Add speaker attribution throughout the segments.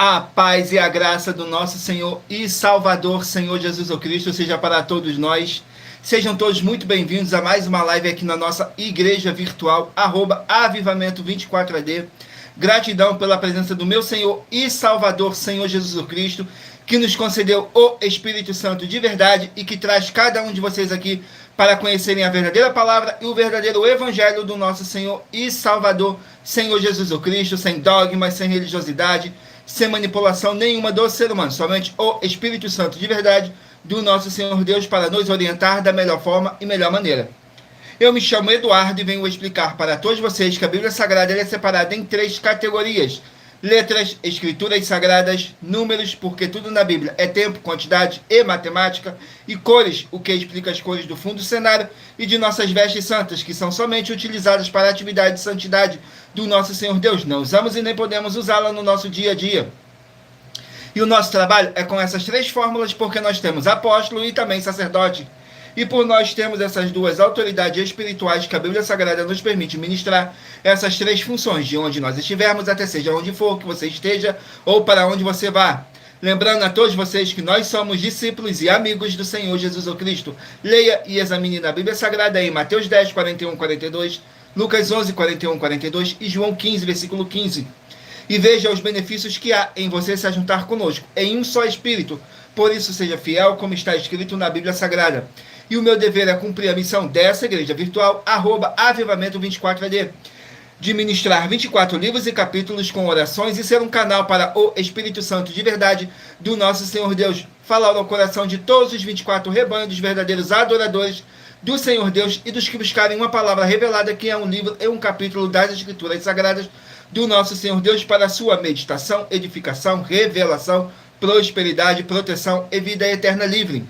Speaker 1: A paz e a graça do nosso Senhor e Salvador, Senhor Jesus Cristo, seja para todos nós. Sejam todos muito bem-vindos a mais uma live aqui na nossa igreja virtual, @avivamento24AD. Gratidão pela presença do meu Senhor e Salvador, Senhor Jesus Cristo, que nos concedeu o Espírito Santo de verdade e que traz cada um de vocês aqui para conhecerem a verdadeira palavra e o verdadeiro evangelho do nosso Senhor e Salvador, Senhor Jesus Cristo, sem dogmas, sem religiosidade, sem manipulação nenhuma do ser humano, somente o Espírito Santo de verdade do nosso Senhor Deus para nos orientar da melhor forma e melhor maneira. Eu me chamo Eduardo e venho explicar para todos vocês que a Bíblia Sagrada é separada em 3 categorias: letras, escrituras sagradas, números, porque tudo na Bíblia é tempo, quantidade e matemática, e cores, o que explica as cores do fundo do cenário, e de nossas vestes santas, que são somente utilizadas para a atividade de santidade do nosso Senhor Deus. Não usamos e nem podemos usá-la no nosso dia a dia. E o nosso trabalho é com essas 3 fórmulas, porque nós temos apóstolo e também sacerdote. E por nós temos essas 2 autoridades espirituais que a Bíblia Sagrada nos permite ministrar essas 3 funções, de onde nós estivermos, até seja onde for que você esteja, ou para onde você vá. Lembrando a todos vocês que nós somos discípulos e amigos do Senhor Jesus Cristo. Leia e examine na Bíblia Sagrada em Mateus 10, 41, 42, Lucas 11, 41, 42 e João 15, versículo 15. E veja os benefícios que há em você se juntar conosco, em um só Espírito. Por isso, seja fiel, como está escrito na Bíblia Sagrada. E o meu dever é cumprir a missão dessa igreja virtual, @avivamento24AD, de ministrar 24 livros e capítulos com orações e ser um canal para o Espírito Santo de verdade do nosso Senhor Deus, falar ao coração de todos os 24 rebanhos dos verdadeiros adoradores do Senhor Deus e dos que buscarem uma palavra revelada, que é um livro e um capítulo das Escrituras Sagradas do nosso Senhor Deus, para a sua meditação, edificação, revelação, prosperidade, proteção e vida eterna livre.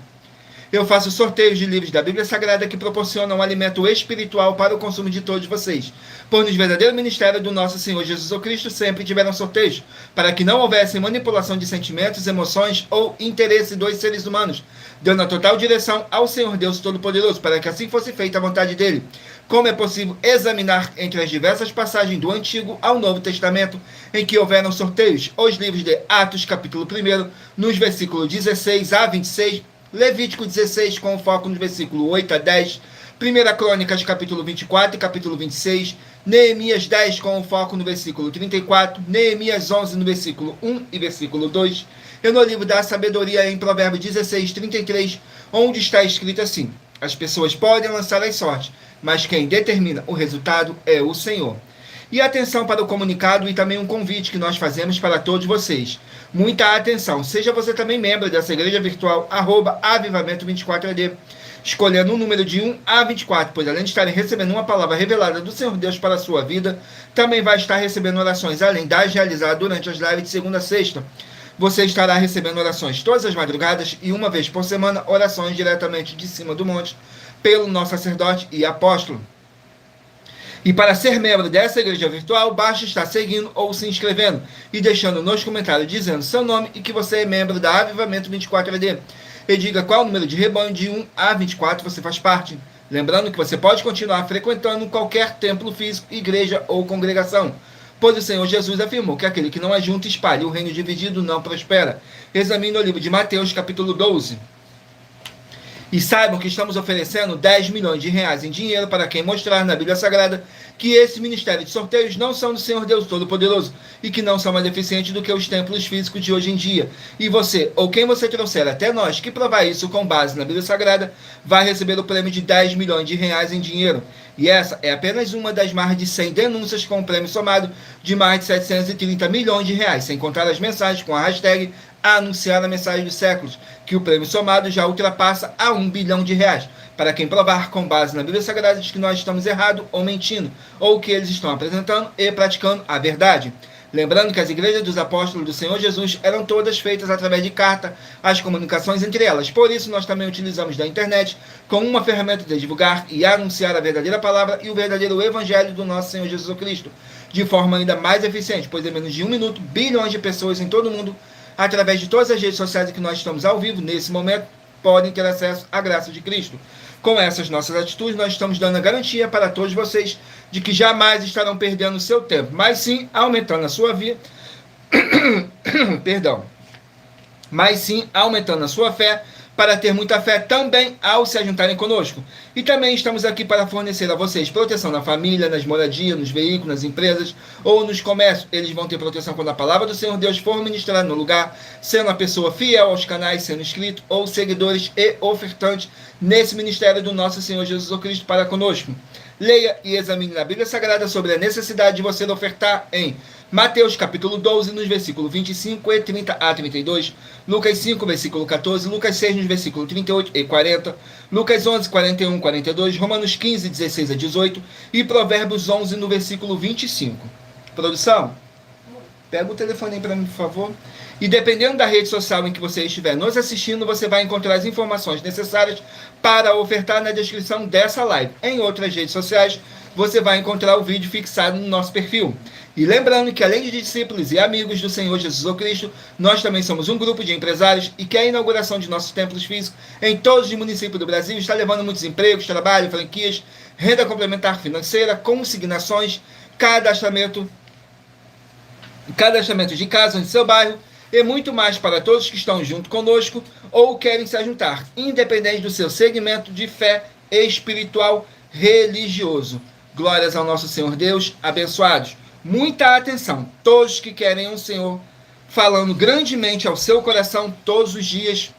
Speaker 1: Eu faço sorteios de livros da Bíblia Sagrada que proporcionam um alimento espiritual para o consumo de todos vocês. Por no verdadeiro ministério do nosso Senhor Jesus Cristo sempre tiveram sorteios, para que não houvesse manipulação de sentimentos, emoções ou interesse dos seres humanos, dando a total direção ao Senhor Deus Todo-Poderoso, para que assim fosse feita a vontade dele. Como é possível examinar entre as diversas passagens do Antigo ao Novo Testamento em que houveram sorteios, os livros de Atos, capítulo 1, nos versículos 16 a 26, Levítico 16, com foco no versículo 8 a 10, 1 Crônicas, capítulo 24 e capítulo 26, Neemias 10, com foco no versículo 34, Neemias 11, no versículo 1 e versículo 2, e no livro da sabedoria, em Provérbios 16, 33, onde está escrito assim: as pessoas podem lançar as sortes, mas quem determina o resultado é o Senhor. E atenção para o comunicado e também um convite que nós fazemos para todos vocês. Muita atenção, seja você também membro dessa igreja virtual, @avivamento24AD, escolhendo um número de 1 a 24, pois além de estarem recebendo uma palavra revelada do Senhor Deus para a sua vida, também vai estar recebendo orações, além das realizadas durante as lives de segunda a sexta. Você estará recebendo orações todas as madrugadas e uma vez por semana, orações diretamente de cima do monte, pelo nosso sacerdote e apóstolo. E para ser membro dessa igreja virtual, basta estar seguindo ou se inscrevendo e deixando nos comentários dizendo seu nome e que você é membro da Avivamento 24AD. E diga qual o número de rebanho de 1 a 24 você faz parte. Lembrando que você pode continuar frequentando qualquer templo físico, igreja ou congregação, pois o Senhor Jesus afirmou que aquele que não ajunta e espalha, o reino dividido não prospera. Examine o livro de Mateus, capítulo 12. E saibam que estamos oferecendo 10 milhões de reais em dinheiro para quem mostrar na Bíblia Sagrada que esse ministério de sorteios não são do Senhor Deus Todo-Poderoso e que não são mais eficientes do que os templos físicos de hoje em dia. E você, ou quem você trouxer até nós, que provar isso com base na Bíblia Sagrada, vai receber o prêmio de 10 milhões de reais em dinheiro. E essa é apenas uma das mais de 100 denúncias com um prêmio somado de mais de 730 milhões de reais, sem contar as mensagens com a hashtag anunciar a mensagem dos séculos, que o prêmio somado já ultrapassa a 1 bilhão de reais, para quem provar com base na Bíblia Sagrada de que nós estamos errados ou mentindo, ou que eles estão apresentando e praticando a verdade. Lembrando que as igrejas dos apóstolos do Senhor Jesus eram todas feitas através de carta, as comunicações entre elas. Por isso, nós também utilizamos da internet como uma ferramenta de divulgar e anunciar a verdadeira palavra e o verdadeiro evangelho do nosso Senhor Jesus Cristo, de forma ainda mais eficiente, pois em menos de 1 minuto, bilhões de pessoas em todo o mundo, através de todas as redes sociais em que nós estamos ao vivo, nesse momento, podem ter acesso à graça de Cristo. Com essas nossas atitudes, nós estamos dando a garantia para todos vocês de que jamais estarão perdendo o seu tempo, mas sim aumentando a sua vida, Perdão. Mas sim aumentando a sua fé, para ter muita fé também ao se ajuntarem conosco. E também estamos aqui para fornecer a vocês proteção na família, nas moradias, nos veículos, nas empresas ou nos comércios. Eles vão ter proteção quando a palavra do Senhor Deus for ministrada no lugar, sendo a pessoa fiel aos canais, sendo inscrito ou seguidores e ofertantes nesse ministério do nosso Senhor Jesus Cristo para conosco. Leia e examine na Bíblia Sagrada sobre a necessidade de você ofertar em Mateus capítulo 12, nos versículos 25 e 30 a 32, Lucas 5, versículo 14, Lucas 6, nos versículos 38 e 40, Lucas 11, 41 e 42, Romanos 15, 16 a 18 e Provérbios 11, no versículo 25. Produção, pega o telefone aí para mim, por favor. E dependendo da rede social em que você estiver nos assistindo, você vai encontrar as informações necessárias para ofertar na descrição dessa live. Em outras redes sociais, você vai encontrar o vídeo fixado no nosso perfil. E lembrando que além de discípulos e amigos do Senhor Jesus Cristo, nós também somos um grupo de empresários e que a inauguração de nossos templos físicos em todos os municípios do Brasil está levando muitos empregos, trabalho, franquias, renda complementar financeira, consignações, cadastramento de casa no seu bairro e muito mais para todos que estão junto conosco ou querem se juntar, independente do seu segmento de fé espiritual religioso. Glórias ao nosso Senhor Deus, abençoados. Muita atenção, todos que querem um Senhor falando grandemente ao seu coração todos os dias,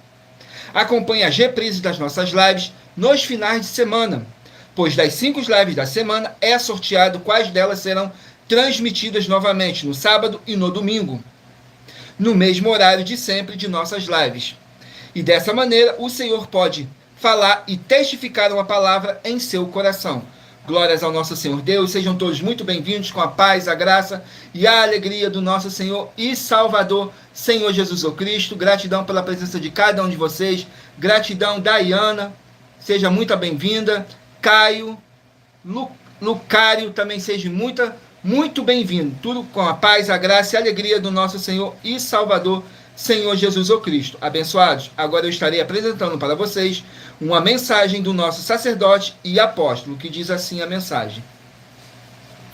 Speaker 1: acompanhe as reprises das nossas lives nos finais de semana, pois das 5 lives da semana é sorteado quais delas serão transmitidas novamente no sábado e no domingo, no mesmo horário de sempre de nossas lives. E dessa maneira o Senhor pode falar e testificar uma palavra em seu coração. Glórias ao nosso Senhor Deus, sejam todos muito bem-vindos com a paz, a graça e a alegria do nosso Senhor e Salvador, Senhor Jesus Cristo. Gratidão pela presença de cada um de vocês, gratidão, Dayana, seja muito bem-vinda, Caio, Lucário, também seja muito bem-vindo, tudo com a paz, a graça e a alegria do nosso Senhor e Salvador, Senhor Jesus Cristo. Abençoados, agora eu estarei apresentando para vocês uma mensagem do nosso sacerdote e apóstolo, que diz assim a mensagem.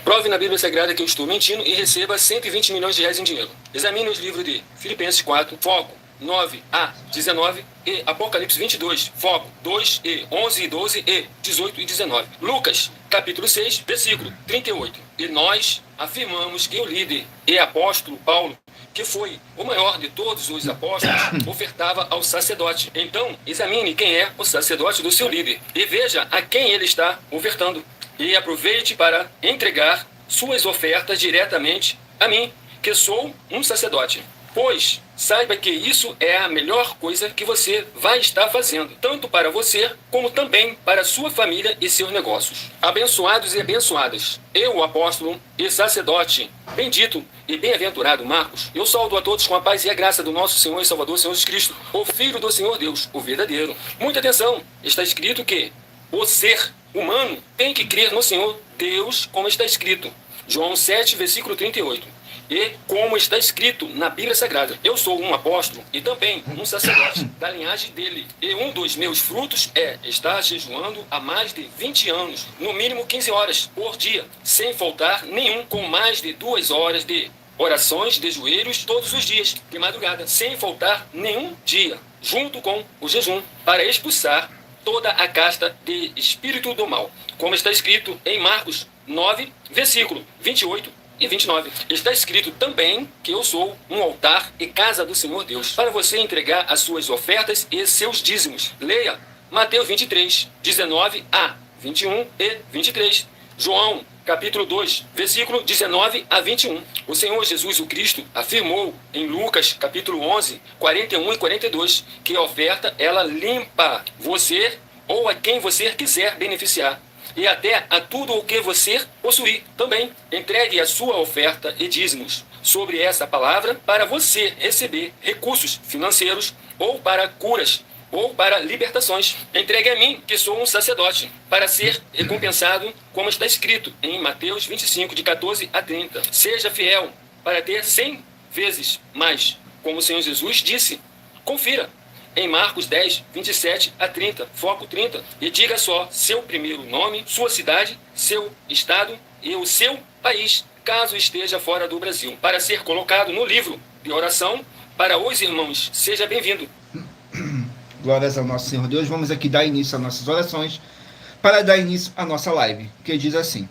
Speaker 2: Prove na Bíblia Sagrada que eu estou mentindo e receba 120 milhões de reais em dinheiro. Examine os livros de Filipenses 4, foco 9 a 19 e Apocalipse 22, foco 2 e 11 e 12 e 18 e 19. Lucas, capítulo 6, versículo 38. E nós afirmamos que o líder e apóstolo Paulo, que foi o maior de todos os apóstolos, ofertava ao sacerdote. Então, examine quem é o sacerdote do seu líder e veja a quem ele está ofertando. E aproveite para entregar suas ofertas diretamente a mim, que sou um sacerdote. Pois saiba que isso é a melhor coisa que você vai estar fazendo, tanto para você, como também para sua família e seus negócios. Abençoados e abençoadas, eu, o apóstolo e sacerdote, bendito e bem-aventurado Marcos, eu saúdo a todos com a paz e a graça do nosso Senhor e Salvador, Senhor Jesus Cristo, o Filho do Senhor Deus, o verdadeiro. Muita atenção, está escrito que o ser humano tem que crer no Senhor Deus, como está escrito. João 7, versículo 38. E como está escrito na Bíblia Sagrada, eu sou um apóstolo e também um sacerdote da linhagem dele. E um dos meus frutos é estar jejuando há mais de 20 anos, no mínimo 15 horas por dia, sem faltar nenhum, com mais de 2 horas de orações de joelhos todos os dias, de madrugada, sem faltar nenhum dia, junto com o jejum, para expulsar toda a casta de espírito do mal, como está escrito em Marcos 9, versículo 28 e 29. Está escrito também que eu sou um altar e casa do Senhor Deus, para você entregar as suas ofertas e seus dízimos. Leia Mateus 23, 19 a 21 e 23. João, capítulo 2, versículo 19 a 21. O Senhor Jesus o Cristo afirmou em Lucas, capítulo 11, 41 e 42, que a oferta, ela limpa você ou a quem você quiser beneficiar, e até a tudo o que você possuir também. Entregue a sua oferta e dízimos sobre essa palavra para você receber recursos financeiros ou para curas ou para libertações. Entregue a mim, que sou um sacerdote, para ser recompensado, como está escrito em Mateus 25, de 14 a 30. Seja fiel para ter 100 vezes mais, como o Senhor Jesus disse. Confira em Marcos 10, 27 a 30, foco 30, e diga só seu primeiro nome, sua cidade, seu estado e o seu país, caso esteja fora do Brasil, para ser colocado no livro de oração para os irmãos. Seja bem-vindo.
Speaker 1: Glórias ao nosso Senhor Deus. Vamos aqui dar início às nossas orações para dar início à nossa live, que diz assim: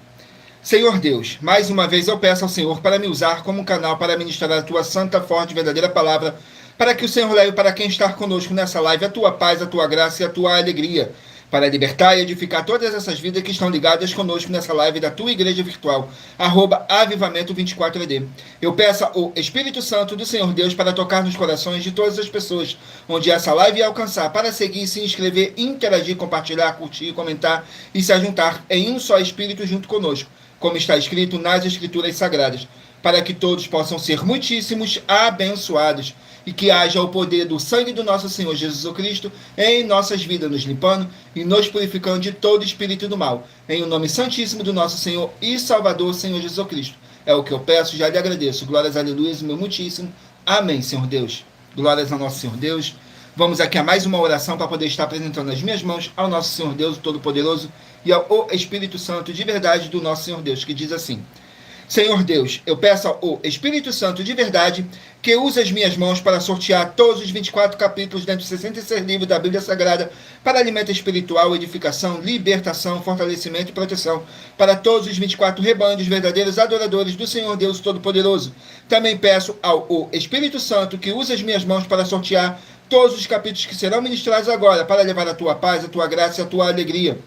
Speaker 1: Senhor Deus, mais uma vez eu peço ao Senhor para me usar como canal para ministrar a tua santa, forte e verdadeira palavra, para que o Senhor leve para quem está conosco nessa live a tua paz, a tua graça e a tua alegria, para libertar e edificar todas essas vidas que estão ligadas conosco nessa live da tua igreja virtual, @avivamento24ed. Eu peço ao Espírito Santo do Senhor Deus para tocar nos corações de todas as pessoas onde essa live alcançar, para seguir, se inscrever, interagir, compartilhar, curtir, comentar e se ajuntar em um só Espírito junto conosco, como está escrito nas Escrituras Sagradas, para que todos possam ser muitíssimos abençoados e que haja o poder do sangue do nosso Senhor Jesus Cristo em nossas vidas, nos limpando e nos purificando de todo espírito do mal. Em o nome santíssimo do nosso Senhor e Salvador, Senhor Jesus Cristo. É o que eu peço, já lhe agradeço. Glórias, aleluia, meu muitíssimo. Amém, Senhor Deus. Glórias ao nosso Senhor Deus. Vamos aqui a mais uma oração para poder estar apresentando as minhas mãos ao nosso Senhor Deus, o Todo-Poderoso, e ao Espírito Santo de verdade do nosso Senhor Deus, que diz assim: Senhor Deus, eu peço ao Espírito Santo de verdade que use as minhas mãos para sortear todos os 24 capítulos dentro dos 66 livros da Bíblia Sagrada para alimento espiritual, edificação, libertação, fortalecimento e proteção para todos os 24 rebanhos verdadeiros adoradores do Senhor Deus Todo-Poderoso. Também peço ao Espírito Santo que use as minhas mãos para sortear todos os capítulos que serão ministrados agora para levar a tua paz, a tua graça e a tua alegria,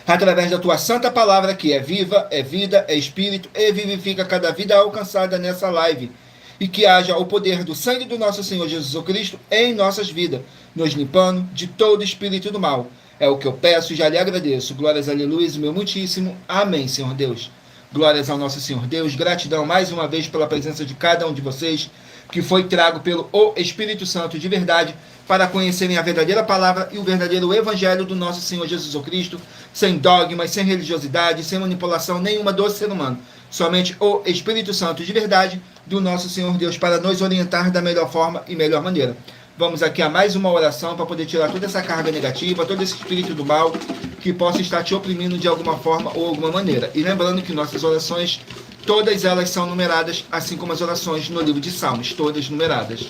Speaker 1: através da tua santa palavra, que é viva, é vida, é espírito e vivifica cada vida alcançada nessa live. E que haja o poder do sangue do nosso Senhor Jesus Cristo em nossas vidas, nos limpando de todo espírito do mal. É o que eu peço e já lhe agradeço. Glórias, aleluia, meu muitíssimo. Amém, Senhor Deus. Glórias ao nosso Senhor Deus. Gratidão mais uma vez pela presença de cada um de vocês, que foi trago pelo Espírito Santo de verdade, para conhecerem a verdadeira palavra e o verdadeiro evangelho do nosso Senhor Jesus Cristo, sem dogmas, sem religiosidade, sem manipulação nenhuma do ser humano. Somente o Espírito Santo de verdade do nosso Senhor Deus, para nos orientar da melhor forma e melhor maneira. Vamos aqui a mais uma oração para poder tirar toda essa carga negativa, todo esse espírito do mal que possa estar te oprimindo de alguma forma ou alguma maneira. E lembrando que nossas orações, todas elas são numeradas, assim como as orações no livro de Salmos, todas numeradas.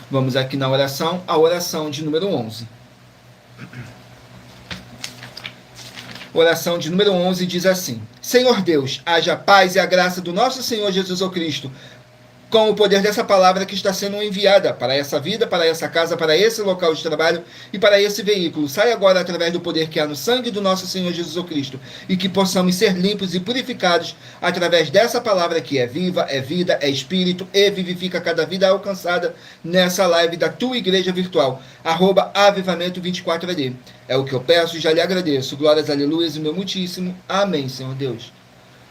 Speaker 1: Vamos aqui na oração, a oração de número 11. Oração de número 11 diz assim: Senhor Deus, haja a paz e a graça do nosso Senhor Jesus Cristo, com o poder dessa palavra que está sendo enviada para essa vida, para essa casa, para esse local de trabalho e para esse veículo. Sai agora através do poder que há no sangue do nosso Senhor Jesus Cristo, e que possamos ser limpos e purificados através dessa palavra que é viva, é vida, é espírito e vivifica cada vida alcançada nessa live da tua igreja virtual, @avivamento24ed. É o que eu peço e já lhe agradeço. Glórias, aleluia, meu muitíssimo. Amém, Senhor Deus.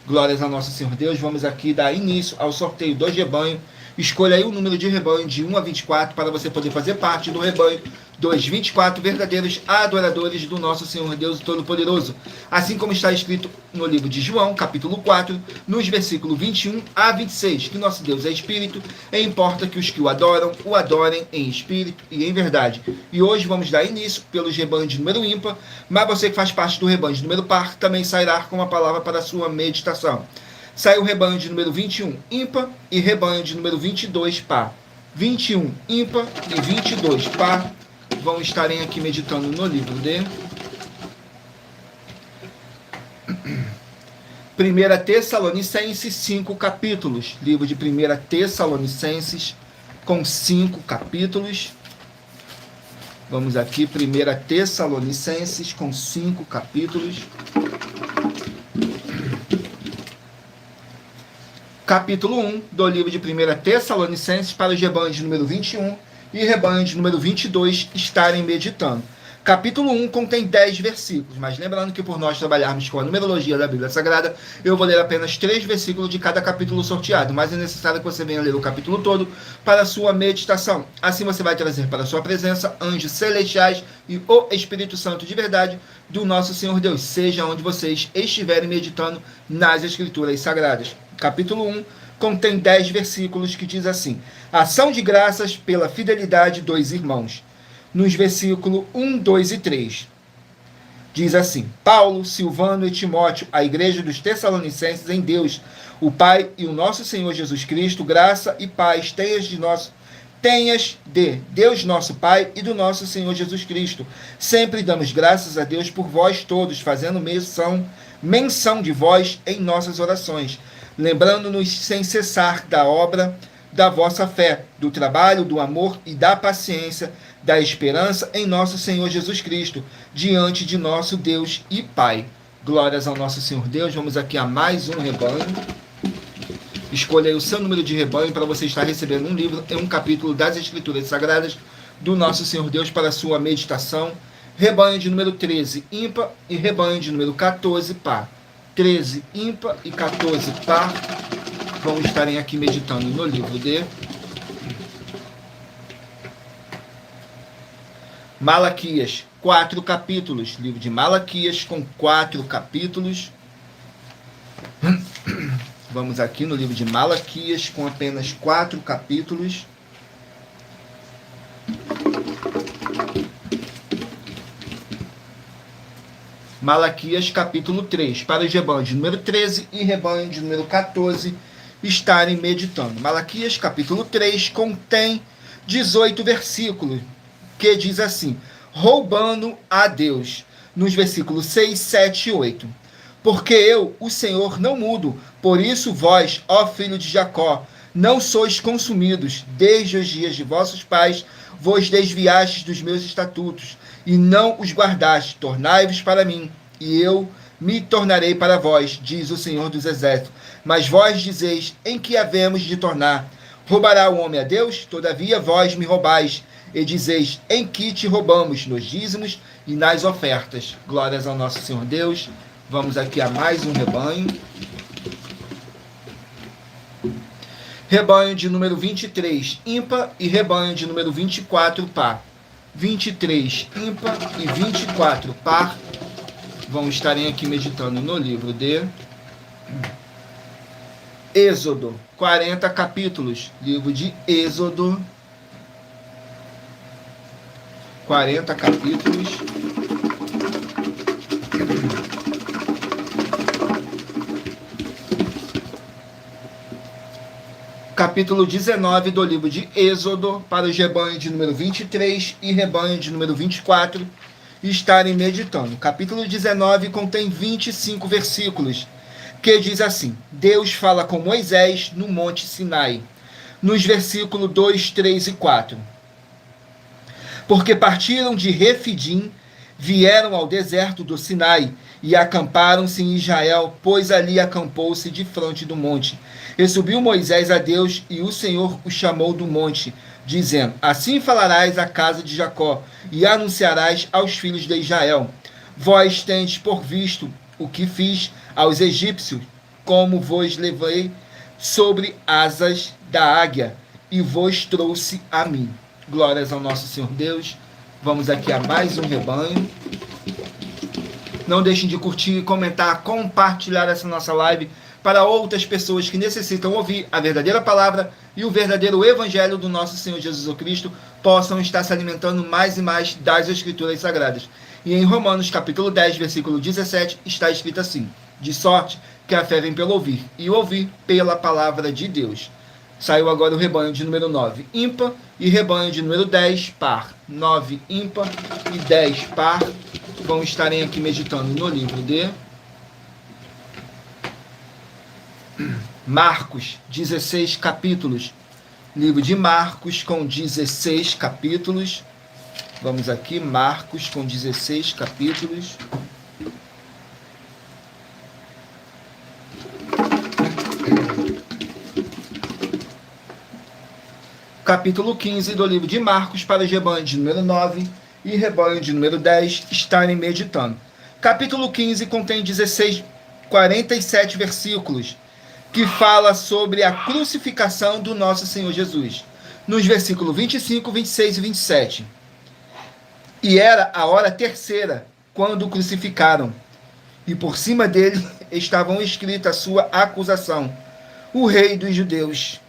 Speaker 1: Glórias ao nosso Senhor Deus. Vamos aqui dar início ao sorteio do rebanho. Escolha aí o número de rebanho de 1 a 24 para você poder fazer parte do rebanho dos 24 verdadeiros adoradores do nosso Senhor Deus Todo-Poderoso. Assim como está escrito no livro de João, capítulo 4, nos versículos 21 a 26, que nosso Deus é Espírito e importa que os que o adorem em Espírito e em verdade. E hoje vamos dar início pelos rebanhos de número ímpar, mas você que faz parte do rebanho de número par também sairá com uma palavra para a sua meditação. Sai o rebanho de número 21 ímpar e rebanho de número 22 par. 21 ímpar e 22 par vão estarem aqui meditando no livro de 1 Tessalonicenses, 5 capítulos. Livro de 1 Tessalonicenses, com 5 capítulos. Vamos aqui, 1 Tessalonicenses, com 5 capítulos. Capítulo 1 do livro de 1 Tessalonicenses, para os rebanhos de número 21 e rebanho de número 22 estarem meditando. Capítulo 1 contém 10 versículos, mas lembrando que por nós trabalharmos com a numerologia da Bíblia Sagrada, eu vou ler apenas 3 versículos de cada capítulo sorteado, mas é necessário que você venha ler o capítulo todo para a sua meditação. Assim você vai trazer para a sua presença anjos celestiais e o Espírito Santo de verdade do nosso Senhor Deus, seja onde vocês estiverem meditando nas Escrituras Sagradas. Capítulo 1 contém 10 versículos que diz assim: ação de graças pela fidelidade dos irmãos. Nos versículos 1, 2 e 3. Diz assim: Paulo, Silvano e Timóteo, a igreja dos Tessalonicenses em Deus, o Pai e o nosso Senhor Jesus Cristo, graça e paz tenhas de Deus nosso Pai e do nosso Senhor Jesus Cristo. Sempre damos graças a Deus por vós todos, fazendo menção de vós em nossas orações, lembrando-nos sem cessar da obra da vossa fé, do trabalho, do amor e da paciência, da esperança em nosso Senhor Jesus Cristo, diante de nosso Deus e Pai. Glórias ao nosso Senhor Deus. Vamos aqui a mais um rebanho. Escolha aí o seu número de rebanho para você estar recebendo um livro e um capítulo das Escrituras Sagradas do nosso Senhor Deus para a sua meditação. Rebanho de número 13, ímpar, e rebanho de número 14, par. 13, ímpar e 14, par. Vamos estarem aqui meditando no livro de Malaquias, 4 capítulos. Livro de Malaquias com 4 capítulos. Vamos aqui no livro de Malaquias com apenas 4 capítulos. Malaquias capítulo 3, para os rebanhos de número 13 e rebanho de número 14 estarem meditando. Malaquias capítulo 3 contém 18 versículos, que diz assim: roubando a Deus, nos versículos 6, 7 e 8. Porque eu, o Senhor, não mudo, por isso vós, ó filho de Jacó, não sois consumidos, desde os dias de vossos pais, vos desviastes dos meus estatutos, e não os guardastes. Tornai-vos para mim, e eu me tornarei para vós, diz o Senhor dos Exércitos. Mas vós dizeis, em que havemos de tornar? Roubará o homem a Deus? Todavia vós me roubais, e dizeis, em que te roubamos? Nos dízimos e nas ofertas. Glórias ao nosso Senhor Deus. Vamos aqui a mais um rebanho. Rebanho de número 23, ímpar, e rebanho de número 24, par. 23, ímpar, e 24, par. Vão estarem aqui meditando no livro de Êxodo, 40 capítulos. Livro de Êxodo, 40 capítulos. Capítulo 19 do livro de Êxodo, para os rebanhos de número 23 e rebanho de número 24 estarem meditando. Capítulo 19 contém 25 versículos, que diz assim: Deus fala com Moisés no Monte Sinai, nos versículos 2, 3 e 4. Porque partiram de Refidim, vieram ao deserto do Sinai, e acamparam-se em Israel, pois ali acampou-se de fronte do monte. E subiu Moisés a Deus, e o Senhor o chamou do monte, dizendo: assim falarás à casa de Jacó, e anunciarás aos filhos de Israel: vós tendes por visto o que fiz aos egípcios, como vos levei sobre asas da águia, e vos trouxe a mim. Glórias ao nosso Senhor Deus. Vamos aqui a mais um rebanho. Não deixem de curtir, comentar, compartilhar essa nossa live para outras pessoas que necessitam ouvir a verdadeira palavra e o verdadeiro evangelho do nosso Senhor Jesus Cristo possam estar se alimentando mais e mais das Escrituras Sagradas. E em Romanos capítulo 10, versículo 17, está escrito assim: de sorte que a fé vem pelo ouvir, e o ouvir pela palavra de Deus. Saiu agora o rebanho de número 9, ímpar, e rebanho de número 10, par. 9, ímpar, e 10, par. Vão estarem aqui meditando no livro de Marcos, 16 capítulos. Livro de Marcos com 16 capítulos. Vamos aqui, Marcos com 16 capítulos. Capítulo 15 do livro de Marcos, para os rebanhos de número 9 e rebanho de número 10 estarem meditando. Capítulo 15 contém 47 versículos, que fala sobre a crucificação do nosso Senhor Jesus. Nos versículos 25, 26 e 27. E era a hora terceira, quando o crucificaram, e por cima dele estavam escrita a sua acusação: o rei dos judeus.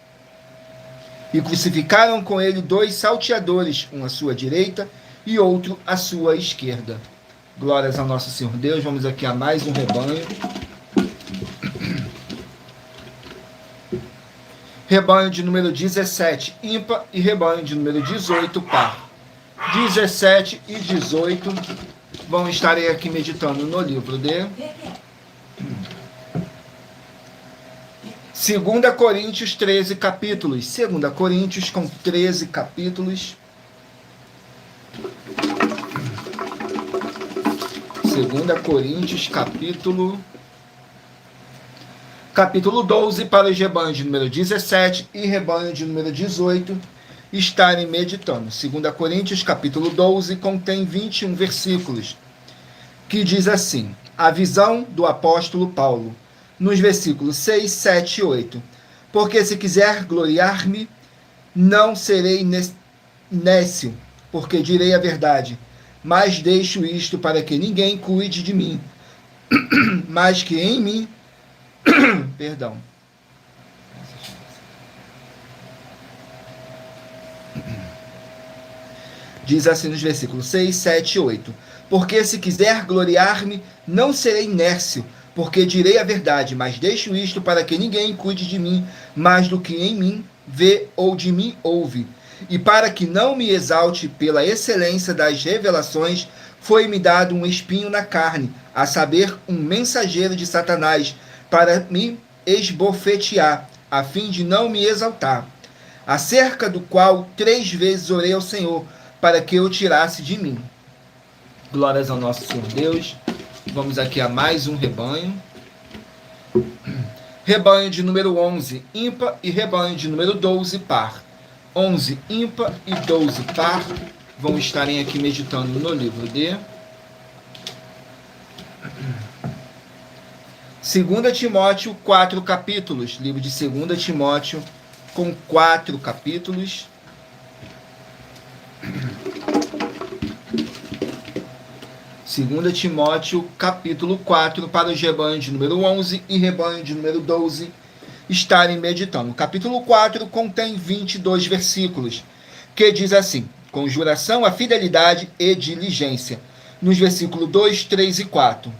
Speaker 1: E crucificaram com ele 2 salteadores, um à sua direita e outro à sua esquerda. Glórias ao nosso Senhor Deus. Vamos aqui a mais um rebanho. Rebanho de número 17, ímpar, e rebanho de número 18, par. 17 e 18 vão estar aqui meditando no livro de 2 Coríntios, 13 capítulos. 2 Coríntios com 13 capítulos. 2 Coríntios, capítulo 12, para os rebanhos de número 17 e rebanho de número 18 estarem meditando. 2 Coríntios, capítulo 12, contém 21 versículos, que diz assim: a visão do apóstolo Paulo, nos versículos 6, 7 e 8. Porque se quiser gloriar-me, não serei nécio, porque direi a verdade, mas deixo isto para que ninguém cuide de mim, mas que em mim perdão. Diz assim nos versículos 6, 7 e 8. Porque se quiser gloriar-me, não serei nércio, porque direi a verdade, mas deixo isto para que ninguém cuide de mim mais do que em mim vê ou de mim ouve. E para que não me exalte pela excelência das revelações, foi-me dado um espinho na carne, a saber, um mensageiro de Satanás, para me esbofetear, a fim de não me exaltar. Acerca do qual 3 vezes orei ao Senhor, para que eu tirasse de mim. Glórias ao nosso Senhor Deus. Vamos aqui a mais um rebanho. Rebanho de número 11, ímpar, e rebanho de número 12, par. 11, ímpar, e 12, par, vão estarem aqui meditando no livro de 2 Timóteo, 4 capítulos. Livro de 2 Timóteo, com 4 capítulos. Segunda Timóteo, capítulo 4, para os rebanhos de número 11 e rebanho de número 12 estarem meditando. O capítulo 4 contém 22 versículos, que diz assim: conjuração à fidelidade e diligência. Nos versículos 2, 3 e 4.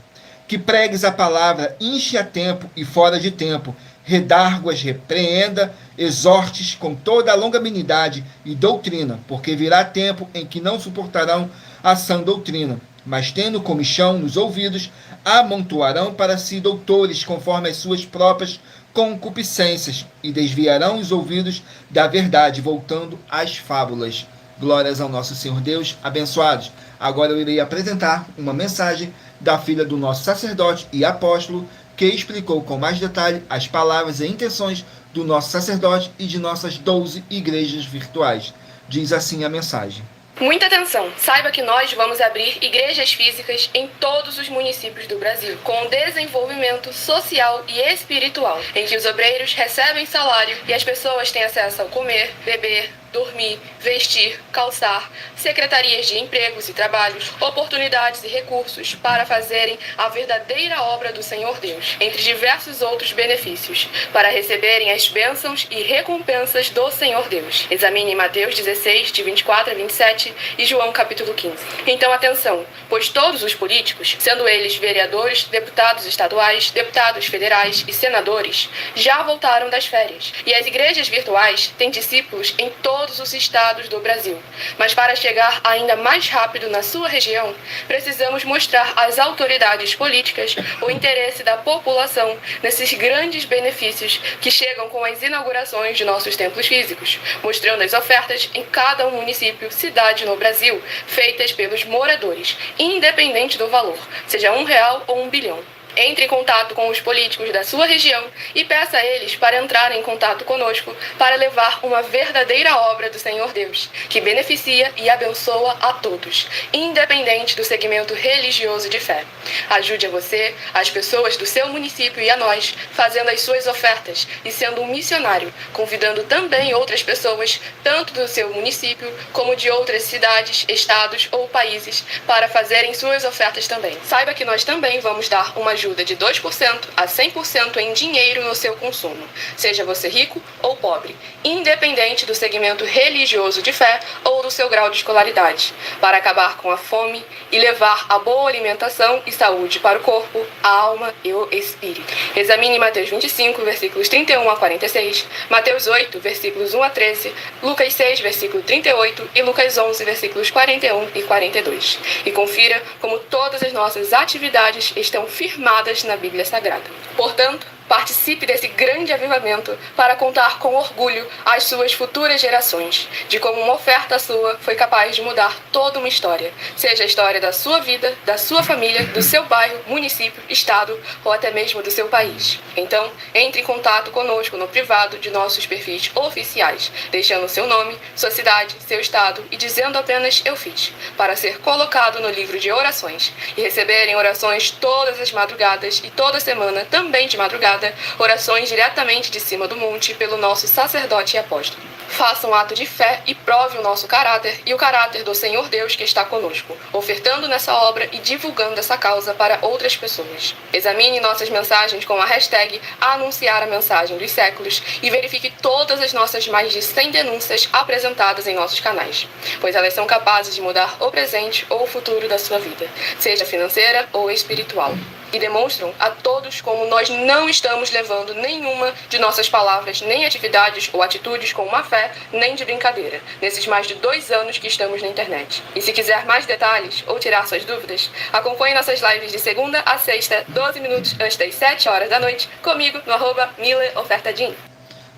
Speaker 1: Que pregues a palavra, enche a tempo e fora de tempo, redarguas, repreenda, exortes com toda a longanimidade e doutrina, porque virá tempo em que não suportarão a sã doutrina, mas tendo comichão nos ouvidos, amontoarão para si doutores conforme as suas próprias concupiscências, e desviarão os ouvidos da verdade, voltando às fábulas. Glórias ao nosso Senhor Deus, abençoados. Agora eu irei apresentar uma mensagem da filha do nosso sacerdote e apóstolo, que explicou com mais detalhe as palavras e intenções do nosso sacerdote e de nossas 12 igrejas virtuais. Diz assim a mensagem.
Speaker 3: Muita atenção! Saiba que nós vamos abrir igrejas físicas em todos os municípios do Brasil, com desenvolvimento social e espiritual, em que os obreiros recebem salário e as pessoas têm acesso ao comer, beber, dormir, vestir, calçar, secretarias de empregos e trabalhos, oportunidades e recursos para fazerem a verdadeira obra do Senhor Deus, entre diversos outros benefícios, para receberem as bênçãos e recompensas do Senhor Deus. Examine Mateus 16, de 24 a 27 e João capítulo 15. Então atenção, pois todos os políticos, sendo eles vereadores, deputados estaduais, deputados federais e senadores, já voltaram das férias, e as igrejas virtuais têm discípulos em todos os estados do Brasil. Mas para chegar ainda mais rápido na sua região, precisamos mostrar às autoridades políticas o interesse da população nesses grandes benefícios que chegam com as inaugurações de nossos templos físicos, mostrando as ofertas em cada município, cidade no Brasil, feitas pelos moradores, independente do valor, seja R$1 ou 1 bilhão. Entre em contato com os políticos da sua região e peça a eles para entrarem em contato conosco para levar uma verdadeira obra do Senhor Deus, que beneficia e abençoa a todos, independente do segmento religioso de fé. Ajude a você, as pessoas do seu município e a nós, fazendo as suas ofertas e sendo um missionário, convidando também outras pessoas, tanto do seu município como de outras cidades, estados ou países, para fazerem suas ofertas também. Saiba que nós também vamos dar uma ajuda de 2% a 100% em dinheiro no seu consumo, seja você rico ou pobre, independente do segmento religioso de fé ou do seu grau de escolaridade, para acabar com a fome e levar a boa alimentação e saúde para o corpo, a alma e o espírito. Examine Mateus 25, versículos 31 a 46, Mateus 8, versículos 1 a 13, Lucas 6, versículo 38 e Lucas 11, versículos 41 e 42. E confira como todas as nossas atividades estão firmadas na Bíblia Sagrada. Portanto, participe desse grande avivamento para contar com orgulho às suas futuras gerações de como uma oferta sua foi capaz de mudar toda uma história, seja a história da sua vida, da sua família, do seu bairro, município, estado ou até mesmo do seu país. Então, entre em contato conosco no privado de nossos perfis oficiais, deixando seu nome, sua cidade, seu estado e dizendo apenas "eu fiz", para ser colocado no livro de orações e receberem orações todas as madrugadas e toda semana também de madrugada, orações diretamente de cima do monte pelo nosso sacerdote e apóstolo. Faça um ato de fé e prove o nosso caráter e o caráter do Senhor Deus que está conosco, ofertando nessa obra e divulgando essa causa para outras pessoas. Examine nossas mensagens com a hashtag Anunciar a Mensagem dos Séculos e verifique todas as nossas mais de 100 denúncias apresentadas em nossos canais, pois elas são capazes de mudar o presente ou o futuro da sua vida, seja financeira ou espiritual. E demonstram a todos como nós não estamos levando nenhuma de nossas palavras, nem atividades ou atitudes com má fé, nem de brincadeira, nesses mais de 2 anos que estamos na internet. E se quiser mais detalhes ou tirar suas dúvidas, acompanhe nossas lives de segunda a sexta, 12 minutos antes das 7 horas da noite, comigo no @MileOfertaDin.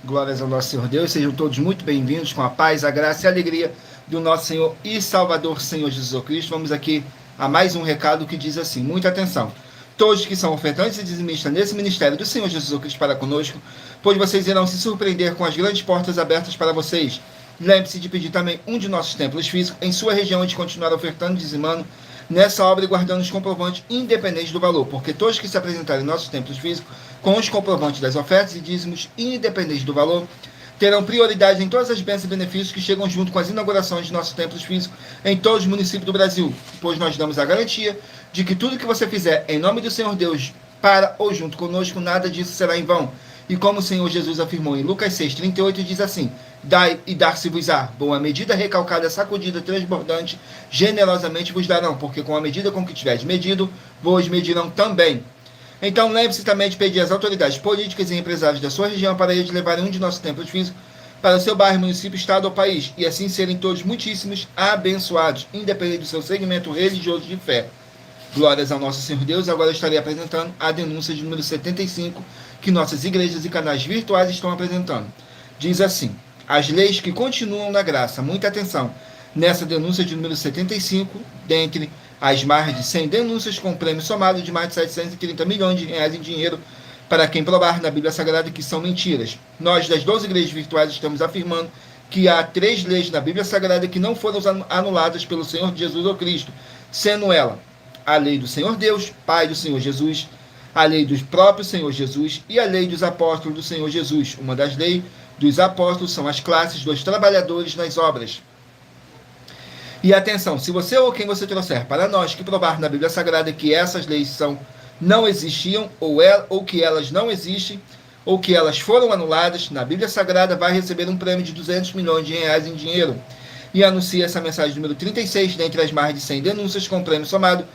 Speaker 1: Glórias ao nosso Senhor Deus, sejam todos muito bem-vindos com a paz, a graça e a alegria do nosso Senhor e Salvador, Senhor Jesus Cristo. Vamos aqui a mais um recado que diz assim, muita atenção. Todos que são ofertantes e dizimistas nesse ministério do Senhor Jesus Cristo para conosco, pois vocês irão se surpreender com as grandes portas abertas para vocês. Lembre-se de pedir também um de nossos templos físicos em sua região e de continuar ofertando e dizimando nessa obra e guardando os comprovantes independentes do valor, porque todos que se apresentarem em nossos templos físicos com os comprovantes das ofertas e dízimos independentes do valor, terão prioridade em todas as bênçãos e benefícios que chegam junto com as inaugurações de nossos templos físicos em todos os municípios do Brasil, pois nós damos a garantia de que tudo que você fizer em nome do Senhor Deus para ou junto conosco, nada disso será em vão. E como o Senhor Jesus afirmou em Lucas 6,38, diz assim, dai e dar-se-vos-á, boa medida, recalcada, sacudida, transbordante, generosamente vos darão, porque com a medida com que tiveres medido, vos medirão também. Então lembre-se também de pedir às autoridades políticas e empresários da sua região para eles levarem um de nossos templos físicos para o seu bairro, município, estado ou país, e assim serem todos muitíssimos abençoados, independente do seu segmento religioso de fé. Glórias ao nosso Senhor Deus. Agora eu estarei apresentando a denúncia de número 75, que nossas igrejas e canais virtuais estão apresentando. Diz assim, as leis que continuam na graça, muita atenção, nessa denúncia de número 75, dentre as mais de 100 denúncias com prêmio somado de mais de 730 milhões de reais em dinheiro para quem provar na Bíblia Sagrada que são mentiras. Nós, das 12 igrejas virtuais, estamos afirmando que há 3 leis na Bíblia Sagrada que não foram anuladas pelo Senhor Jesus ou Cristo, sendo ela a lei do Senhor Deus, Pai do Senhor Jesus, a lei do próprio Senhor Jesus e a lei dos apóstolos do Senhor Jesus. Uma das leis dos apóstolos são as classes dos trabalhadores nas obras. E atenção, se você ou quem você trouxer para nós que provar na Bíblia Sagrada que essas leis não existiam, ou que elas não existem, ou que elas foram anuladas, na Bíblia Sagrada vai receber um prêmio de 200 milhões de reais em dinheiro. E anuncia essa mensagem número 36, dentre as mais de 100 denúncias com prêmio somado.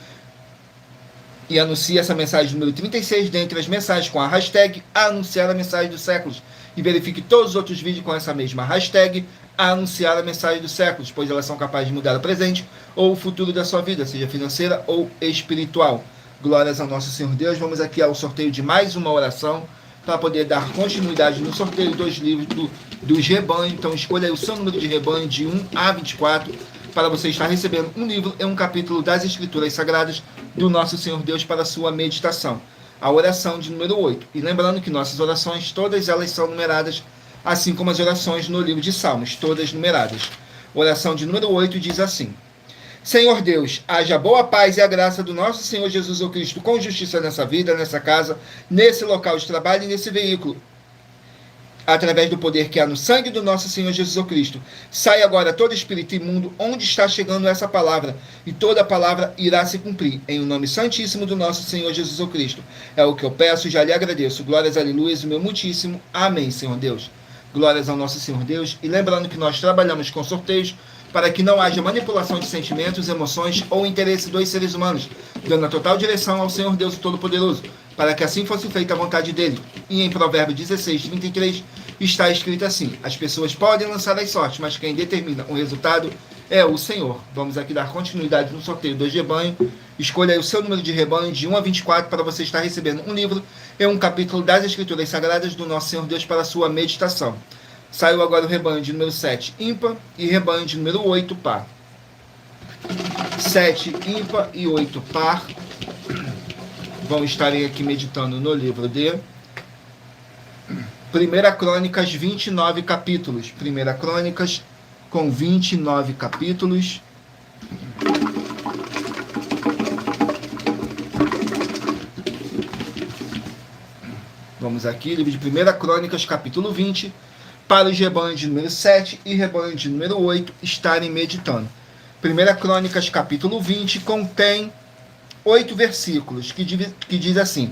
Speaker 1: E anuncia essa mensagem número 36, dentre as mensagens com a hashtag Anunciar a Mensagem dos Séculos. E verifique todos os outros vídeos com essa mesma hashtag Anunciar a Mensagem dos Séculos, pois elas são capazes de mudar o presente ou o futuro da sua vida, seja financeira ou espiritual. Glórias ao nosso Senhor Deus. Vamos aqui ao sorteio de mais uma oração para poder dar continuidade no sorteio dos livros dos rebanhos. Então escolha aí o seu número de rebanho de 1 a 24 para você estar recebendo um livro e um capítulo das Escrituras Sagradas do nosso Senhor Deus para a sua meditação. A oração de número 8. E lembrando que nossas orações, todas elas são numeradas, assim como as orações no livro de Salmos, todas numeradas. Oração de número 8 diz assim, Senhor Deus, haja boa paz e a graça do nosso Senhor Jesus o Cristo com justiça nessa vida, nessa casa, nesse local de trabalho e nesse veículo. através do poder que há no sangue do nosso Senhor Jesus Cristo. Sai agora todo espírito imundo onde está chegando essa palavra, e toda palavra irá se cumprir, em o nome santíssimo do nosso Senhor Jesus Cristo. É o que eu peço e já lhe agradeço. Glórias, aleluias, o meu muitíssimo. Amém, Senhor Deus. Glórias ao nosso Senhor Deus. E lembrando que nós trabalhamos com sorteios, para que não haja manipulação de sentimentos, emoções ou interesse dos seres humanos, dando a total direção ao Senhor Deus Todo-Poderoso, para que assim fosse feita a vontade dele. E em Provérbios 16:33 está escrito assim: as pessoas podem lançar as sortes, mas quem determina o resultado é o Senhor. Vamos aqui dar continuidade no sorteio do rebanho. Escolha aí o seu número de rebanho de 1 a 24 para você estar recebendo um livro e um capítulo das Escrituras Sagradas do nosso Senhor Deus para a sua meditação. Saiu agora o rebanho de número 7, ímpar, e rebanho de número 8, par. 7, ímpar e 8, par. Vão estarem aqui meditando no livro de 1 Crônicas, 29 capítulos. 1 Crônicas com 29 capítulos. Vamos aqui, livro de 1 Crônicas, capítulo 20, para os rebanhos de número 7 e rebanho de número 8 estarem meditando. 1 Crônicas, capítulo 20, contém 8 versículos, que diz assim: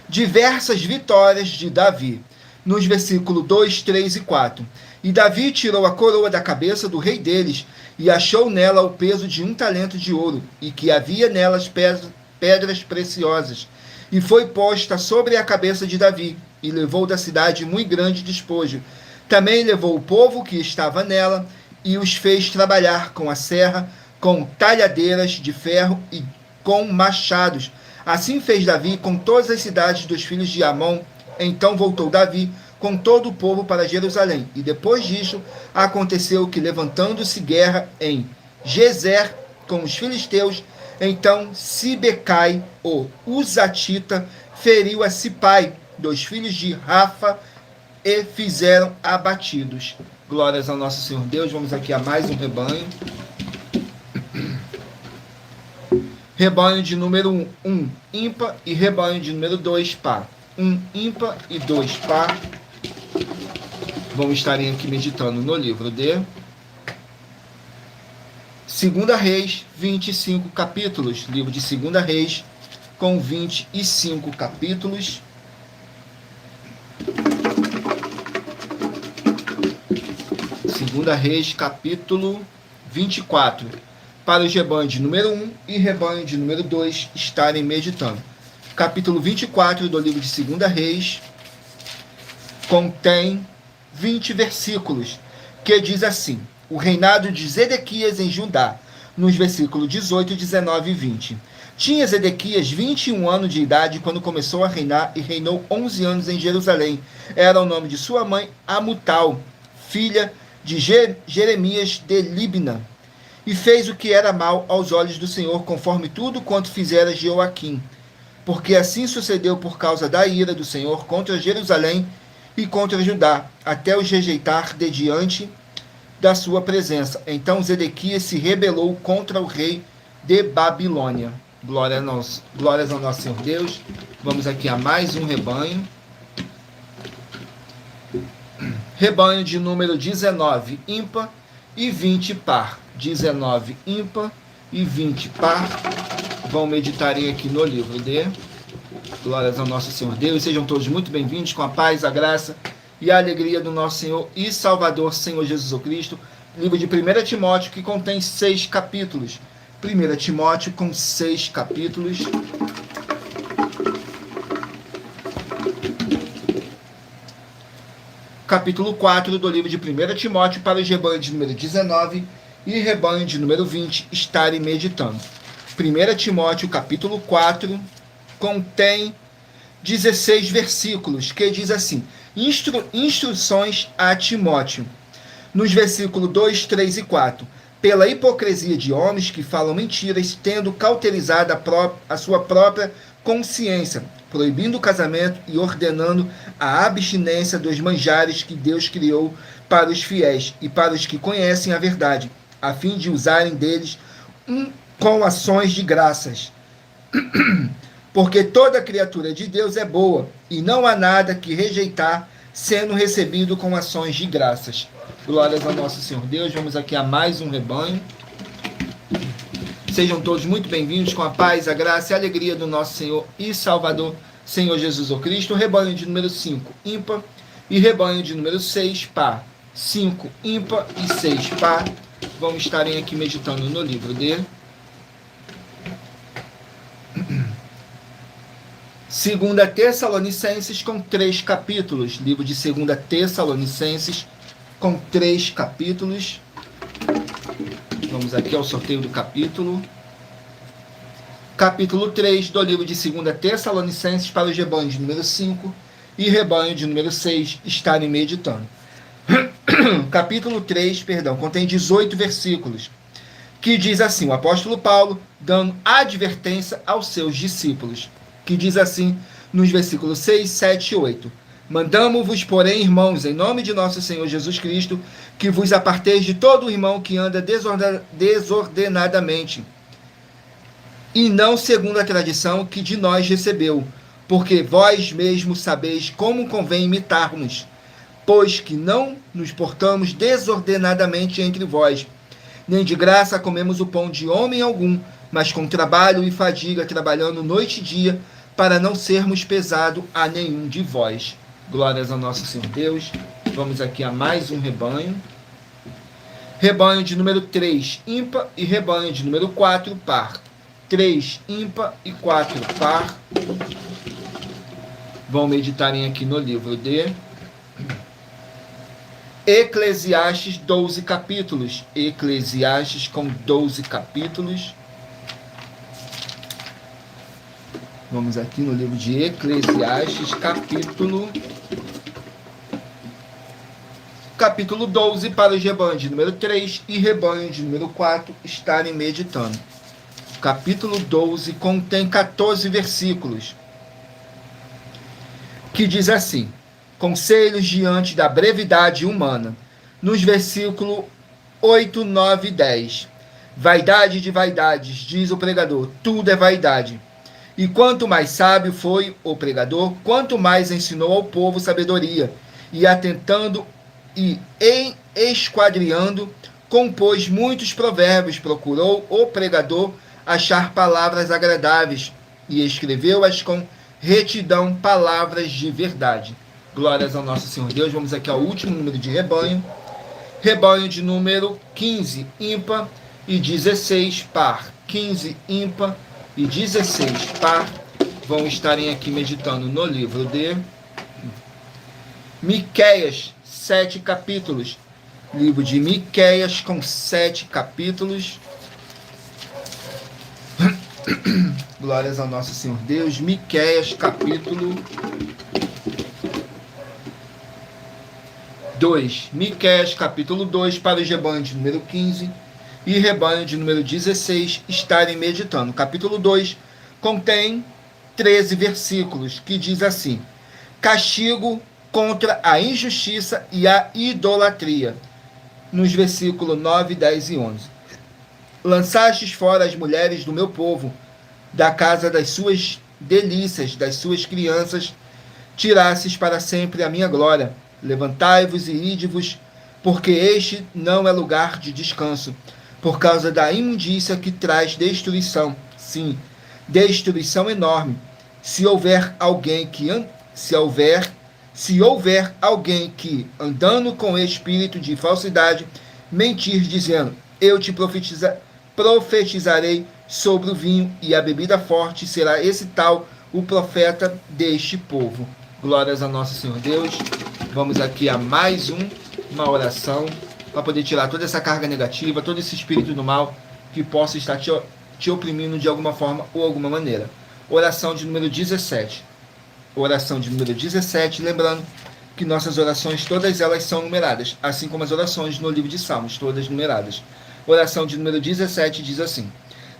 Speaker 1: diversas vitórias de Davi, nos versículos 2, 3 e 4. E Davi tirou a coroa da cabeça do rei deles, e achou nela o peso de 1 talento de ouro, e que havia nelas pedras preciosas. E foi posta sobre a cabeça de Davi, e levou da cidade muito grande despojo. Também levou o povo que estava nela, e os fez trabalhar com a serra, com talhadeiras de ferro e com machados. Assim fez Davi com todas as cidades dos filhos de Amon. Então voltou Davi com todo o povo para Jerusalém. E depois disso, aconteceu que, levantando-se guerra em Gezer com os filisteus, então Sibecai, o Uzatita, feriu a Sipai, dos filhos de Rafa, e fizeram abatidos. Glórias ao nosso Senhor Deus. Vamos aqui a mais um rebanho. Rebanho de número 1, ímpar, e rebanho de número 2, par. 1 ímpar e 2 par. Vão estarem aqui meditando no livro de 2 Reis, 25 capítulos. Livro de 2 Reis, com 25 capítulos. 2 Reis, capítulo 24. Para os rebanhos de número 1 e rebanho de número 2 estarem meditando. Capítulo 24 do livro de 2 Reis contém 20 versículos, que diz assim: o reinado de Zedequias em Judá, nos versículos 18, 19 e 20. Tinha Zedequias 21 anos de idade quando começou a reinar, e reinou 11 anos em Jerusalém. Era o nome de sua mãe Amutal, filha de Jeremias de Libna. E fez o que era mal aos olhos do Senhor, conforme tudo quanto fizera Jeoaquim. Porque assim sucedeu por causa da ira do Senhor contra Jerusalém e contra Judá, até os rejeitar de diante da sua presença. Então Zedequias se rebelou contra o rei de Babilônia. Glórias ao nosso Senhor Deus. Vamos aqui a mais um rebanho. Rebanho de número 19, ímpar, e 20 par. 19 ímpar e 20 par. Vão meditarem aqui no livro de Glórias ao nosso Senhor Deus. Sejam todos muito bem-vindos, com a paz, a graça e a alegria do nosso Senhor e Salvador, Senhor Jesus Cristo. Livro de 1 Timóteo, que contém 6 capítulos. 1 Timóteo com 6 capítulos. Capítulo 4 do livro de 1 Timóteo, para os rebanhos de número 19 e rebanho de número 20 estarem meditando. 1 Timóteo, capítulo 4, contém 16 versículos, que diz assim: instruções a Timóteo. Nos versículos 2, 3 e 4. Pela hipocrisia de homens que falam mentiras, tendo cauterizado a sua própria consciência, proibindo o casamento e ordenando a abstinência dos manjares que Deus criou para os fiéis e para os que conhecem a verdade, a fim de usarem deles com ações de graças. Porque toda criatura de Deus é boa, e não há nada que rejeitar, sendo recebido com ações de graças. Glórias ao nosso Senhor Deus. Vamos aqui a mais um rebanho. Sejam todos muito bem-vindos com a paz, a graça e a alegria do nosso Senhor e Salvador, Senhor Jesus Cristo. Rebanho de número 5, ímpar, e rebanho de número 6, par. 5, ímpar e 6, par. Vamos estarem aqui meditando no livro de 2 Tessalonicenses, com 3 capítulos. Livro de 2 Tessalonicenses, com 3 capítulos. Vamos aqui ao sorteio do capítulo. Capítulo 3 do livro de 2 Tessalonicenses, para os rebanhos de número 5 e rebanho de número 6 estarem meditando. Capítulo 3, contém 18 versículos, que diz assim, o apóstolo Paulo dando advertência aos seus discípulos, que diz assim nos versículos 6, 7 e 8. Mandamo-vos, porém, irmãos, em nome de nosso Senhor Jesus Cristo, que vos aparteis de todo irmão que anda desordenadamente, e não segundo a tradição que de nós recebeu, porque vós mesmos sabeis como convém imitarmos, pois que não nos portamos desordenadamente entre vós, nem de graça comemos o pão de homem algum, mas com trabalho e fadiga, trabalhando noite e dia, para não sermos pesado a nenhum de vós. Glórias ao nosso Senhor Deus. Vamos aqui a mais um rebanho. Rebanho de número 3, ímpar, e rebanho de número 4, par. 3, ímpar, e 4, par. Vão meditarem aqui no livro de Eclesiastes, 12 capítulos. Eclesiastes com 12 capítulos. Vamos aqui no livro de Eclesiastes, capítulo 12, para os rebanhos de número 3 e rebanho de número 4 estarem meditando. Capítulo 12 contém 14 versículos, que diz assim, conselhos diante da brevidade humana. Nos versículos 8, 9 e 10. Vaidade de vaidades, diz o pregador, tudo é vaidade. E quanto mais sábio foi o pregador, quanto mais ensinou ao povo sabedoria, e atentando e esquadriando, compôs muitos provérbios, procurou o pregador achar palavras agradáveis, e escreveu-as com retidão, palavras de verdade. Glórias ao nosso Senhor Deus. Vamos aqui ao último número de rebanho. Rebanho de número 15, ímpar, e 16, par. 15, ímpar, e 16, par, vão estarem aqui meditando no livro de Miqueias, 7 capítulos. Livro de Miqueias com 7 capítulos. Glórias ao nosso Senhor Deus. Miqueias, capítulo 2. Miqueias, capítulo 2, para os rebanhos de número 15 e rebanho de número 16 estarem meditando. Capítulo 2 contém 13 versículos, que diz assim, castigo contra a injustiça e a idolatria. Nos versículos 9, 10 e 11. Lançastes fora as mulheres do meu povo, da casa das suas delícias, das suas crianças, tirastes para sempre a minha glória. Levantai-vos e ide-vos, porque este não é lugar de descanso, por causa da imundícia que traz destruição, sim, destruição enorme. Se houver alguém que andando com espírito de falsidade, mentir dizendo, eu te profetizarei sobre o vinho e a bebida forte, será esse tal o profeta deste povo. Glórias a nosso Senhor Deus. Vamos aqui a mais uma oração, para poder tirar toda essa carga negativa, todo esse espírito do mal que possa estar te oprimindo de alguma forma ou alguma maneira. Oração de número 17. Oração de número 17, lembrando que nossas orações, todas elas são numeradas, assim como as orações no livro de Salmos, todas numeradas. Oração de número 17 diz assim,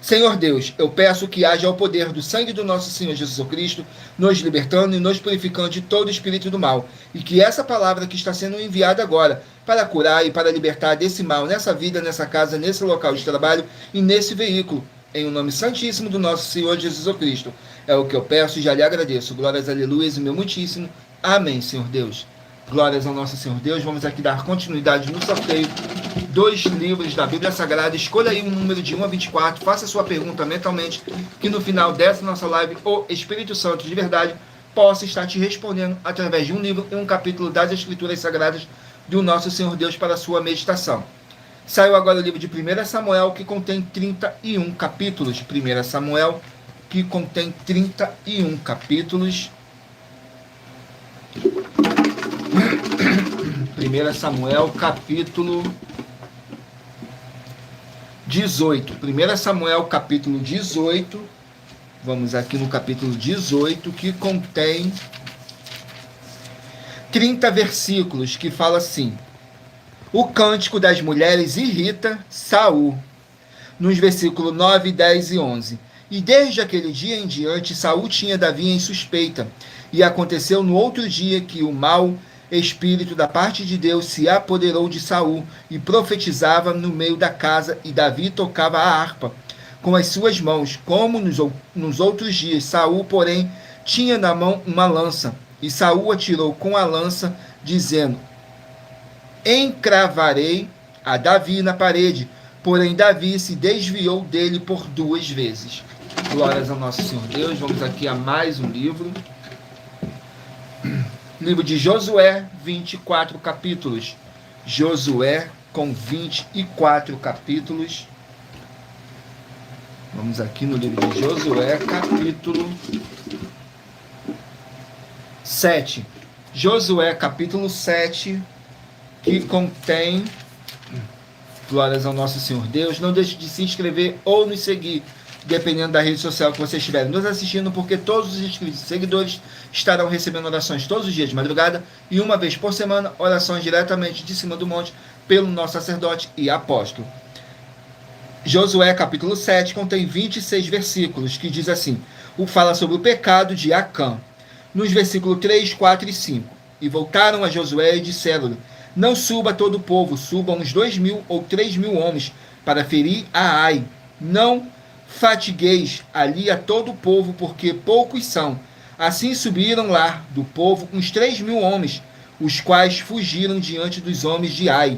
Speaker 1: Senhor Deus, eu peço que haja o poder do sangue do nosso Senhor Jesus Cristo, nos libertando e nos purificando de todo espírito do mal, e que essa palavra que está sendo enviada agora, para curar e para libertar desse mal, nessa vida, nessa casa, nesse local de trabalho e nesse veículo, em o nome santíssimo do nosso Senhor Jesus Cristo. É o que eu peço e já lhe agradeço. Glórias, aleluias e meu muitíssimo. Amém, Senhor Deus. Glórias ao nosso Senhor Deus. Vamos aqui dar continuidade no sorteio dos livros da Bíblia Sagrada. Escolha aí um número de 1 a 24. Faça sua pergunta mentalmente, que no final dessa nossa live, o Espírito Santo de verdade possa estar te respondendo através de um livro e um capítulo das Escrituras Sagradas do nosso Senhor Deus para a sua meditação. Saiu agora o livro de 1 Samuel, que contém 31 capítulos. 1 Samuel, que contém 31 capítulos. 1 Samuel, capítulo 18. 1 Samuel, capítulo 18. Vamos aqui no capítulo 18, que contém 30 versículos, que fala assim: o cântico das mulheres irrita Saul. Nos versículos 9, 10 e 11. E desde aquele dia em diante, Saul tinha Davi em suspeita. E aconteceu no outro dia que o mau espírito da parte de Deus se apoderou de Saul e profetizava no meio da casa, e Davi tocava a harpa com as suas mãos, como nos outros dias. Saul, porém, tinha na mão uma lança, e Saul atirou com a lança, dizendo: encravarei a Davi na parede. Porém, Davi se desviou dele por 2 vezes. Glórias ao nosso Senhor Deus. Vamos aqui a mais um livro. Livro de Josué, 24 capítulos. Josué com 24 capítulos. Vamos aqui no livro de Josué, capítulo 7. Josué, capítulo 7, que contém... Glórias ao nosso Senhor Deus. Não deixe de se inscrever ou nos seguir, dependendo da rede social que você estiver nos assistindo, porque todos os inscritos e seguidores estarão recebendo orações todos os dias de madrugada e uma vez por semana, orações diretamente de cima do monte pelo nosso sacerdote e apóstolo. Josué capítulo 7 contém 26 versículos, que diz assim: fala sobre o pecado de Acã. Nos versículos 3, 4 e 5. E voltaram a Josué e disseram-lhe: não suba todo o povo, subam uns 2.000 ou 3.000 homens para ferir a Ai. Não fatigueis ali a todo o povo, porque poucos são. Assim subiram lá do povo uns 3.000 homens, os quais fugiram diante dos homens de Ai.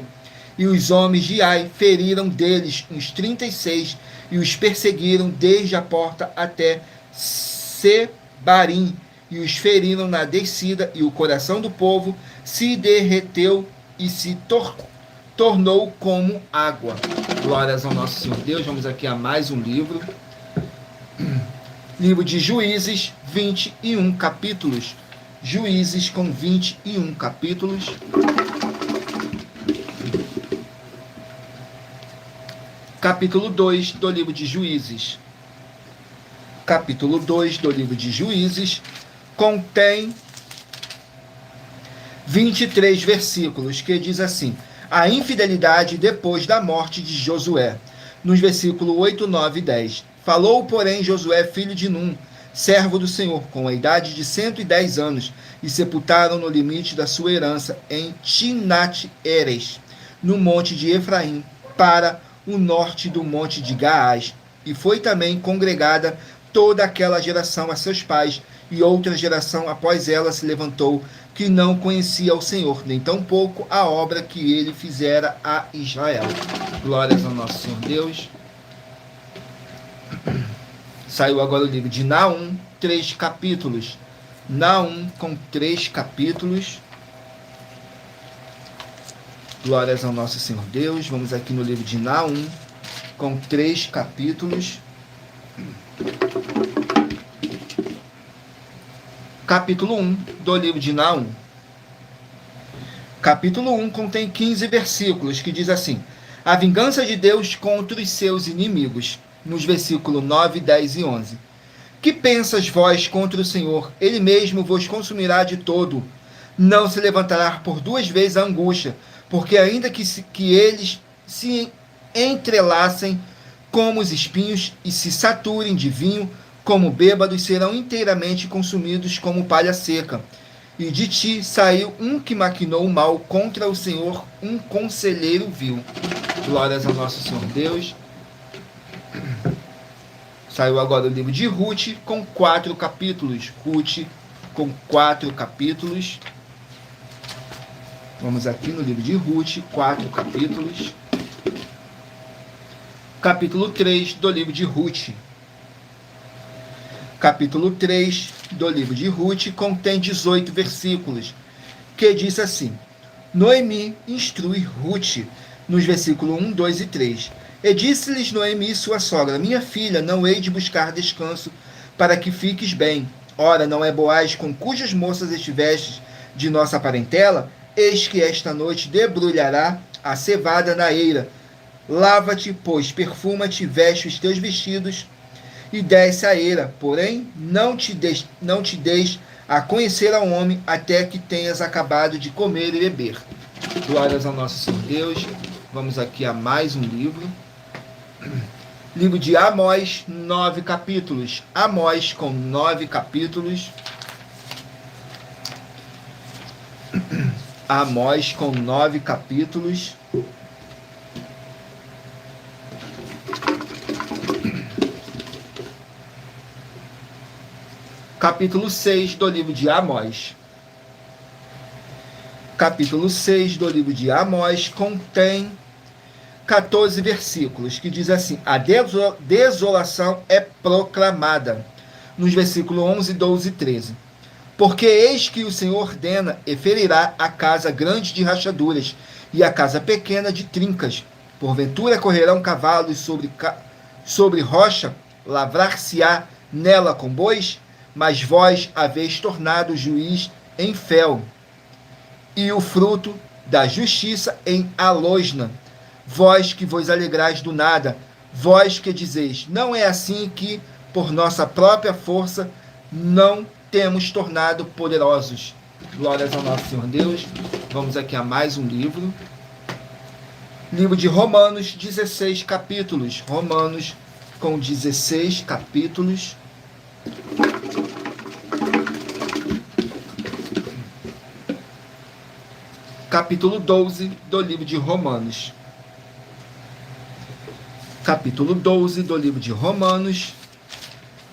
Speaker 1: E os homens de Ai feriram deles uns 36, e os perseguiram desde a porta até Sebarim, e os feriram na descida, e o coração do povo se derreteu e se tornou como água. Glórias ao nosso Senhor Deus. Vamos aqui a mais um livro. Livro de Juízes, 21 capítulos. Juízes com 21 capítulos. Capítulo 2 do livro de Juízes. Capítulo 2 do livro de Juízes contém 23 versículos, que diz assim: a infidelidade depois da morte de Josué. Nos versículos 8, 9 e 10. Falou, porém, Josué, filho de Num, servo do Senhor, com a idade de 110 anos, e sepultaram no limite da sua herança em Timnat-Heres, no monte de Efraim, para o norte do monte de Gaás. E foi também congregada toda aquela geração a seus pais, e outra geração após ela se levantou, que não conhecia o Senhor, nem tampouco a obra que ele fizera a Israel. Glórias ao nosso Senhor Deus. Saiu agora o livro de Naum, 3 capítulos. Naum com 3 capítulos. Glórias ao nosso Senhor Deus. Vamos aqui no livro de Naum, com 3 capítulos. Capítulo 1 do livro de Naum. Capítulo 1 contém 15 versículos, que diz assim: a vingança de Deus contra os seus inimigos. Nos versículos 9, 10 e 11. Que pensas vós contra o Senhor? Ele mesmo vos consumirá de todo. Não se levantará por 2 vezes a angústia, porque ainda que eles se entrelacem como os espinhos e se saturem de vinho, como bêbados, serão inteiramente consumidos como palha seca. E de ti saiu um que maquinou o mal contra o Senhor, um conselheiro vil. Glórias ao nosso Senhor Deus. Saiu agora o livro de Ruth, com 4 capítulos. Ruth, com 4 capítulos. Vamos aqui no livro de Ruth, 4 capítulos. Capítulo 3 do livro de Ruth. Capítulo 3 do livro de Ruth contém 18 versículos, que diz assim: Noemi instrui Ruth, nos versículos 1, 2 e 3. E disse-lhes Noemi, sua sogra: Minha filha, não hei de buscar descanso para que fiques bem. Ora, não é Boaz com cujas moças estivestes de nossa parentela? Eis que esta noite debrulhará a cevada na eira. Lava-te, pois, perfuma-te, veste os teus vestidos e desce a eira. Porém, não te deis a conhecer ao homem até que tenhas acabado de comer e beber. Glórias ao nosso Senhor Deus. Vamos aqui a mais um livro. Livro de Amós, 9 capítulos. Amós com 9 capítulos. Amós com 9 capítulos. Capítulo 6 do livro de Amós. Capítulo 6 do livro de Amós contém 14 versículos, que diz assim: a desolação é proclamada, nos versículos 11, 12 e 13. Porque eis que o Senhor ordena e ferirá a casa grande de rachaduras e a casa pequena de trincas. Porventura correrão cavalos sobre rocha, lavrar-se-á nela com bois, mas vós haveis tornado o juiz em fel, e o fruto da justiça em alosna. Vós que vos alegrais do nada, vós que dizeis, não é assim que, por nossa própria força, não temos tornado poderosos. Glórias ao nosso Senhor Deus. Vamos aqui a mais um livro. Livro de Romanos, 16 capítulos. Romanos com 16 capítulos. Capítulo 12 do livro de Romanos. Capítulo 12 do livro de Romanos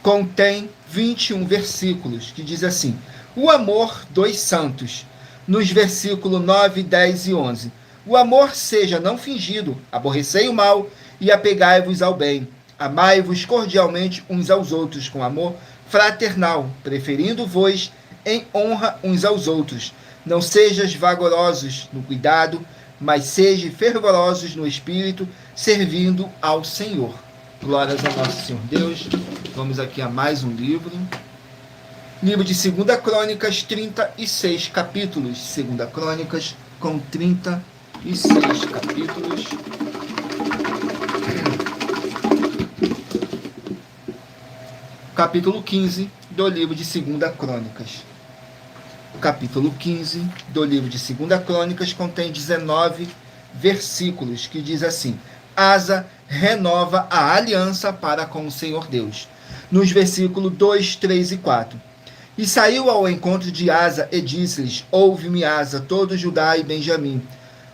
Speaker 1: contém 21 versículos, que diz assim: o amor dos santos, nos versículos 9, 10 e 11. O amor seja não fingido, aborrecei o mal e apegai-vos ao bem. Amai-vos cordialmente uns aos outros com amor fraternal, preferindo-vos em honra uns aos outros. Não sejais vagarosos no cuidado, mas sejam fervorosos no espírito, servindo ao Senhor. Glórias ao nosso Senhor Deus. Vamos aqui a mais um livro. Livro de 2 Crônicas, 36 capítulos. 2 Crônicas com 36 capítulos. Capítulo 15 do livro de 2 Crônicas. Capítulo 15 do livro de 2 Crônicas contém 19 versículos, que diz assim: Asa renova a aliança para com o Senhor Deus. Nos versículos 2, 3 e 4. E saiu ao encontro de Asa e disse-lhes: Ouve-me, Asa, todo Judá e Benjamim.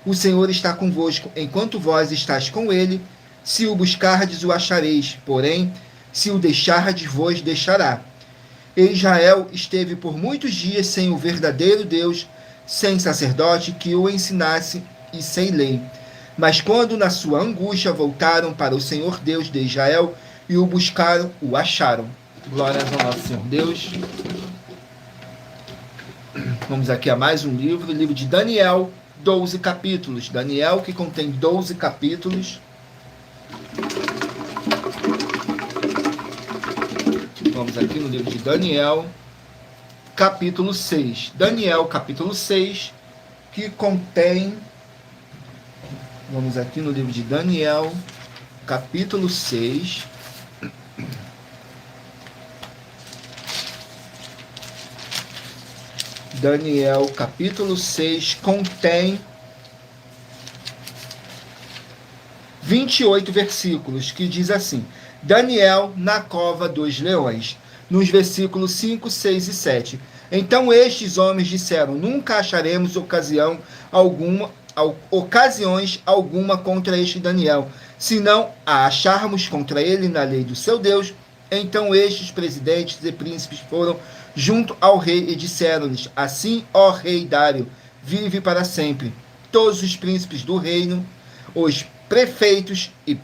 Speaker 1: O Senhor está convosco, enquanto vós estáis com ele. Se o buscardes, o achareis. Porém, se o deixardes, vos deixará. E Israel esteve por muitos dias sem o verdadeiro Deus, sem sacerdote que o ensinasse e sem lei. Mas quando na sua angústia voltaram para o Senhor Deus de Israel e o buscaram, o acharam. Glórias ao nosso Senhor Deus. Vamos aqui a mais um livro, o livro de Daniel, 12 capítulos. Daniel, que contém 12 capítulos. Vamos aqui no livro de Daniel, capítulo 6. Daniel, capítulo 6, que contém... Vamos aqui no livro de Daniel, capítulo 6. Daniel, capítulo 6, contém 28 versículos, que diz assim: Daniel na cova dos leões, nos versículos 5, 6 e 7. Então estes homens disseram: nunca acharemos ocasiões alguma contra este Daniel, se não a acharmos contra ele na lei do seu Deus. Então estes presidentes e príncipes foram junto ao rei e disseram-lhes: assim, ó rei Dário, vive para sempre. Todos os príncipes do reino, os prefeitos e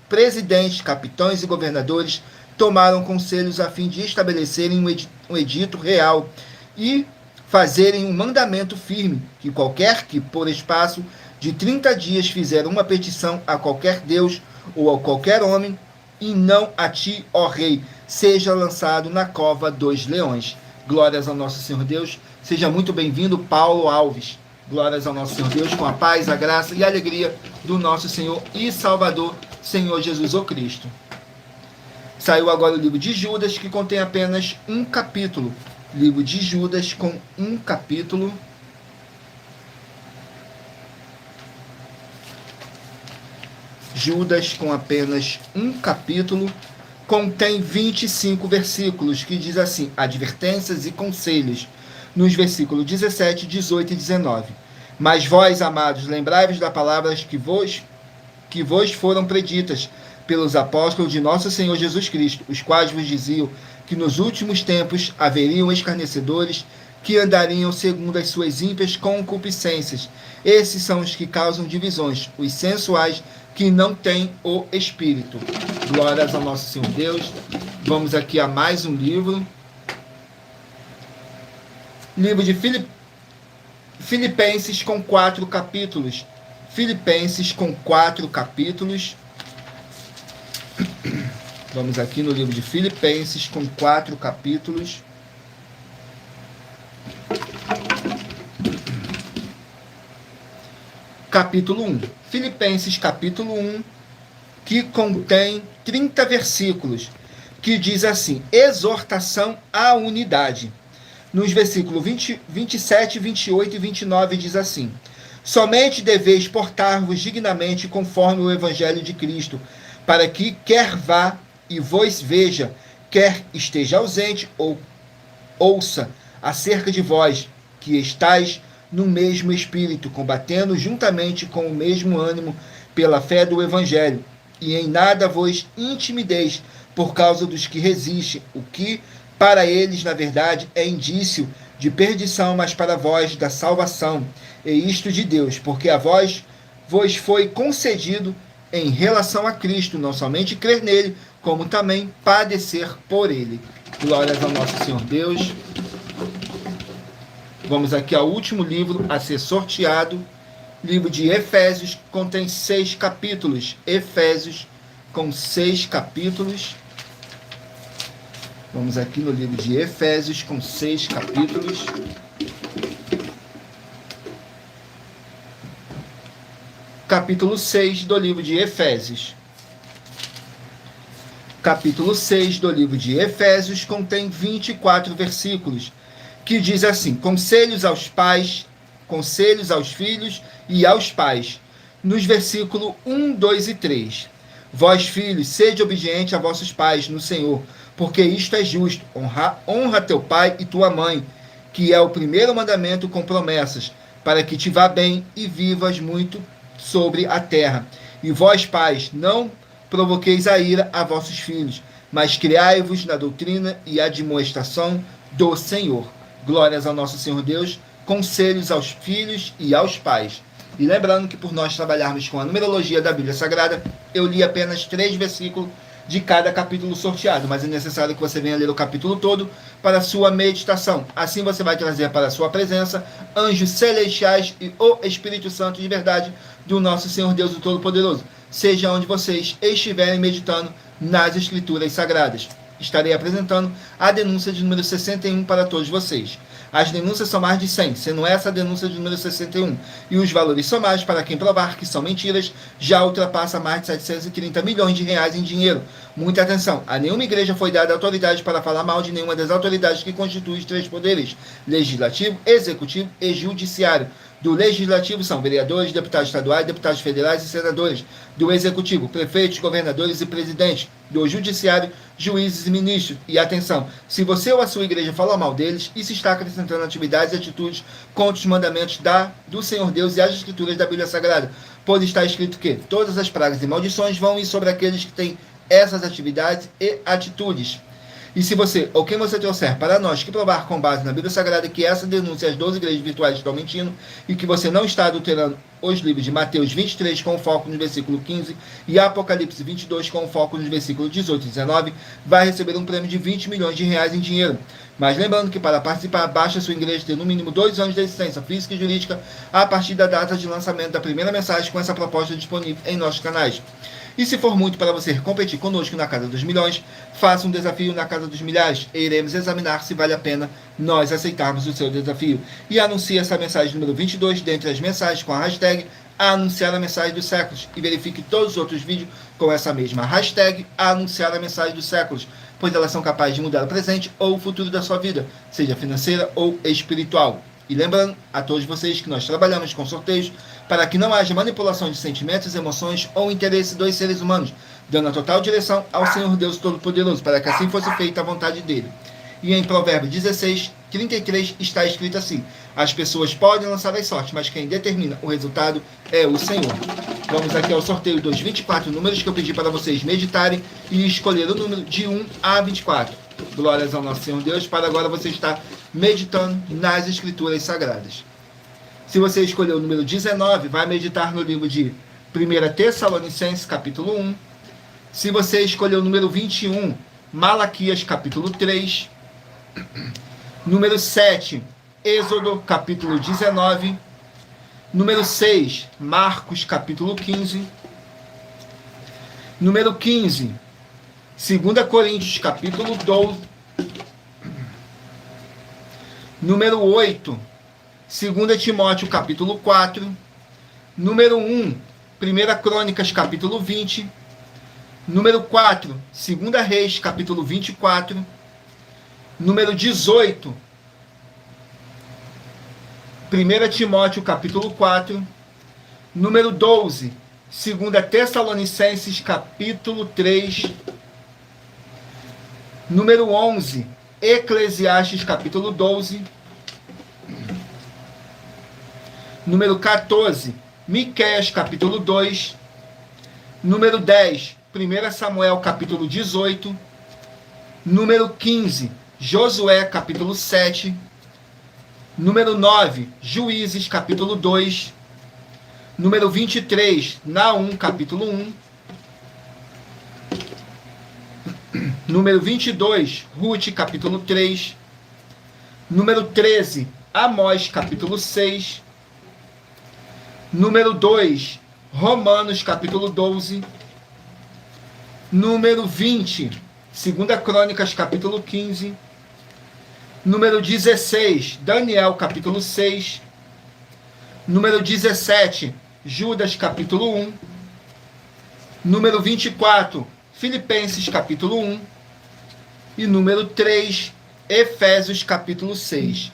Speaker 1: presidentes, capitães e governadores tomaram conselhos a fim de estabelecerem um edito real e fazerem um mandamento firme, que qualquer que, por espaço de 30 dias, fizer uma petição a qualquer Deus ou a qualquer homem, e não a ti, ó rei, seja lançado na cova dos leões. Glórias ao nosso Senhor Deus. Seja muito bem-vindo, Paulo Alves. Glórias ao nosso Senhor Deus, com a paz, a graça e a alegria do nosso Senhor e Salvador, Senhor Jesus o Cristo. Saiu agora o livro de Judas, que contém apenas um capítulo. Livro de Judas com um capítulo. Judas com apenas um capítulo. Contém 25 versículos, que diz assim: advertências e conselhos. Nos versículos 17, 18 e 19. Mas vós, amados, lembrai-vos das palavras que vos foram preditas pelos apóstolos de nosso Senhor Jesus Cristo, os quais vos diziam que nos últimos tempos haveriam escarnecedores que andariam segundo as suas ímpias concupiscências. Esses são os que causam divisões, os sensuais que não têm o Espírito. Glórias ao nosso Senhor Deus. Vamos aqui a mais um livro. Livro de Filipenses com 4 capítulos. Filipenses com 4 capítulos. Vamos aqui no livro de Filipenses com 4 capítulos. Capítulo 1. Filipenses capítulo 1, que contém 30 versículos, que diz assim: exortação à unidade. Nos versículos 27, 28 e 29 diz assim: somente deveis portar-vos dignamente conforme o evangelho de Cristo, para que quer vá e vos veja, quer esteja ausente ou ouça acerca de vós, que estáis no mesmo espírito, combatendo juntamente com o mesmo ânimo pela fé do evangelho, e em nada vos intimideis por causa dos que resistem, o que para eles, na verdade, é indício de perdição, mas para vós da salvação, e isto de Deus, porque a vós vos foi concedido em relação a Cristo, não somente crer nele, como também padecer por ele. Glórias ao nosso Senhor Deus. Vamos aqui ao último livro a ser sorteado. Livro de Efésios, contém 6 capítulos. Efésios com 6 capítulos. Vamos aqui no livro de Efésios com 6 capítulos. Capítulo 6 do livro de Efésios. Capítulo 6 do livro de Efésios contém 24 versículos, que diz assim: conselhos aos pais, conselhos aos filhos e aos pais. Nos versículos 1, 2 e 3. Vós, filhos, sede obedientes a vossos pais no Senhor, porque isto é justo. Honra teu pai e tua mãe, que é o primeiro mandamento com promessas, para que te vá bem e vivas muito sobre a terra. E vós, pais, não provoqueis a ira a vossos filhos, mas criai-vos na doutrina e admoestação do Senhor. Glórias ao nosso Senhor Deus. Conselhos aos filhos e aos pais. E lembrando que por nós trabalharmos com a numerologia da Bíblia Sagrada, eu li apenas 3 versículos de cada capítulo sorteado, mas é necessário que você venha ler o capítulo todo para a sua meditação. Assim você vai trazer para a sua presença anjos celestiais e o Espírito Santo de verdade do nosso Senhor Deus, o Todo-Poderoso. Seja onde vocês estiverem meditando nas Escrituras Sagradas. Estarei apresentando a denúncia de número 61 para todos vocês. As denúncias são mais de 100, sendo essa a denúncia de número 61. E os valores somados, para quem provar que são mentiras, já ultrapassa mais de 730 milhões de reais em dinheiro. Muita atenção, a nenhuma igreja foi dada autoridade para falar mal de nenhuma das autoridades que constituem os 3 poderes: legislativo, executivo e judiciário. Do legislativo são vereadores, deputados estaduais, deputados federais e senadores. Do executivo, prefeitos, governadores e presidentes. Do judiciário, juízes e ministros. E atenção, se você ou a sua igreja fala mal deles, isso está acrescentando atividades e atitudes contra os mandamentos do Senhor Deus e as Escrituras da Bíblia Sagrada. Pois está escrito que todas as pragas e maldições vão ir sobre aqueles que têm essas atividades e atitudes. E se você, ou quem você trouxer para nós, que provar com base na Bíblia Sagrada que essa denúncia às 12 igrejas virtuais estão mentindo e que você não está adulterando os livros de Mateus 23 com foco no versículo 15 e Apocalipse 22 com foco nos versículos 18 e 19, vai receber um prêmio de 20 milhões de reais em dinheiro. Mas lembrando que para participar, basta a sua igreja ter no mínimo 2 anos de existência física e jurídica a partir da data de lançamento da primeira mensagem com essa proposta disponível em nossos canais. E se for muito para você competir conosco na Casa dos Milhões, faça um desafio na Casa dos Milhares e iremos examinar se vale a pena nós aceitarmos o seu desafio. E anuncie essa mensagem número 22 dentre as mensagens com a hashtag Anunciar a Mensagem dos Séculos e verifique todos os outros vídeos com essa mesma hashtag Anunciar a Mensagem dos Séculos, pois elas são capazes de mudar o presente ou o futuro da sua vida, seja financeira ou espiritual. E lembrando a todos vocês que nós trabalhamos com sorteios para que não haja manipulação de sentimentos, emoções ou interesse dos seres humanos, dando a total direção ao Senhor Deus Todo-Poderoso, para que assim fosse feita a vontade dele. E em Provérbios 16, 33 está escrito assim: as pessoas podem lançar as sortes, mas quem determina o resultado é o Senhor. Vamos aqui ao sorteio dos 24 números que eu pedi para vocês meditarem e escolher o número de 1 a 24. Glórias ao nosso Senhor Deus, para agora você estar meditando nas Escrituras Sagradas. Se você escolher o número 19, vai meditar no livro de 1 Tessalonicenses, capítulo 1. Se você escolher o número 21, Malaquias, capítulo 3. Número 7, Êxodo, capítulo 19. Número 6, Marcos, capítulo 15. Número 15, 2 Coríntios, capítulo 12. Número 8, 2 Timóteo, capítulo 4. Número 1, 1 Crônicas, capítulo 20. Número 4, 2 Reis, capítulo 24. Número 18, 1 Timóteo, capítulo 4. Número 12, 2 Tessalonicenses, capítulo 3. Número 11, Eclesiastes, capítulo 12. Número 14, Miqueias, capítulo 2. Número 10, 1 Samuel, capítulo 18. Número 15, Josué, capítulo 7. Número 9, Juízes, capítulo 2. Número 23, Naum, capítulo 1. Número 22, Ruth, capítulo 3. Número 13, Amós, capítulo 6. Número 2, Romanos, capítulo 12. Número 20, 2 Crônicas, capítulo 15. Número 16, Daniel, capítulo 6. Número 17, Judas, capítulo 1. Número 24, Filipenses, capítulo 1. E número 3, Efésios, capítulo 6.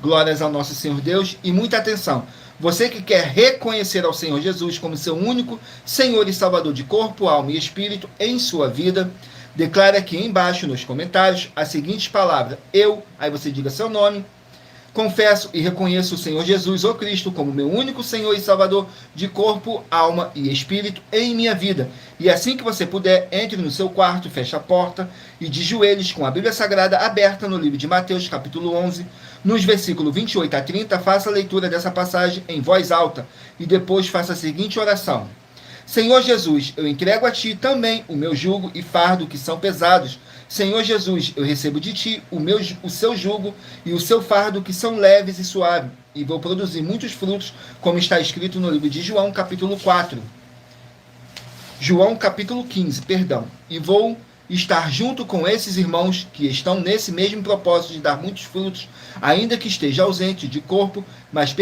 Speaker 1: Glórias ao nosso Senhor Deus e muita atenção. Você que quer reconhecer ao Senhor Jesus como seu único Senhor e Salvador de corpo, alma e espírito em sua vida, declare aqui embaixo nos comentários as seguintes palavras: eu, aí você diga seu nome, confesso e reconheço o Senhor Jesus, o Cristo, como meu único Senhor e Salvador de corpo, alma e espírito em minha vida. E assim que você puder, entre no seu quarto, feche a porta e de joelhos com a Bíblia Sagrada aberta no livro de Mateus, capítulo 11, nos versículos 28 a 30, faça a leitura dessa passagem em voz alta e depois faça a seguinte oração: Senhor Jesus, eu entrego a Ti também o meu jugo e fardo que são pesados. Senhor Jesus, eu recebo de Ti o seu jugo e o seu fardo que são leves e suaves, e vou produzir muitos frutos, como está escrito no livro de João, capítulo 4. João, capítulo 15, perdão. E vou estar junto com esses irmãos que estão nesse mesmo propósito de dar muitos frutos, ainda que esteja ausente de corpo, mas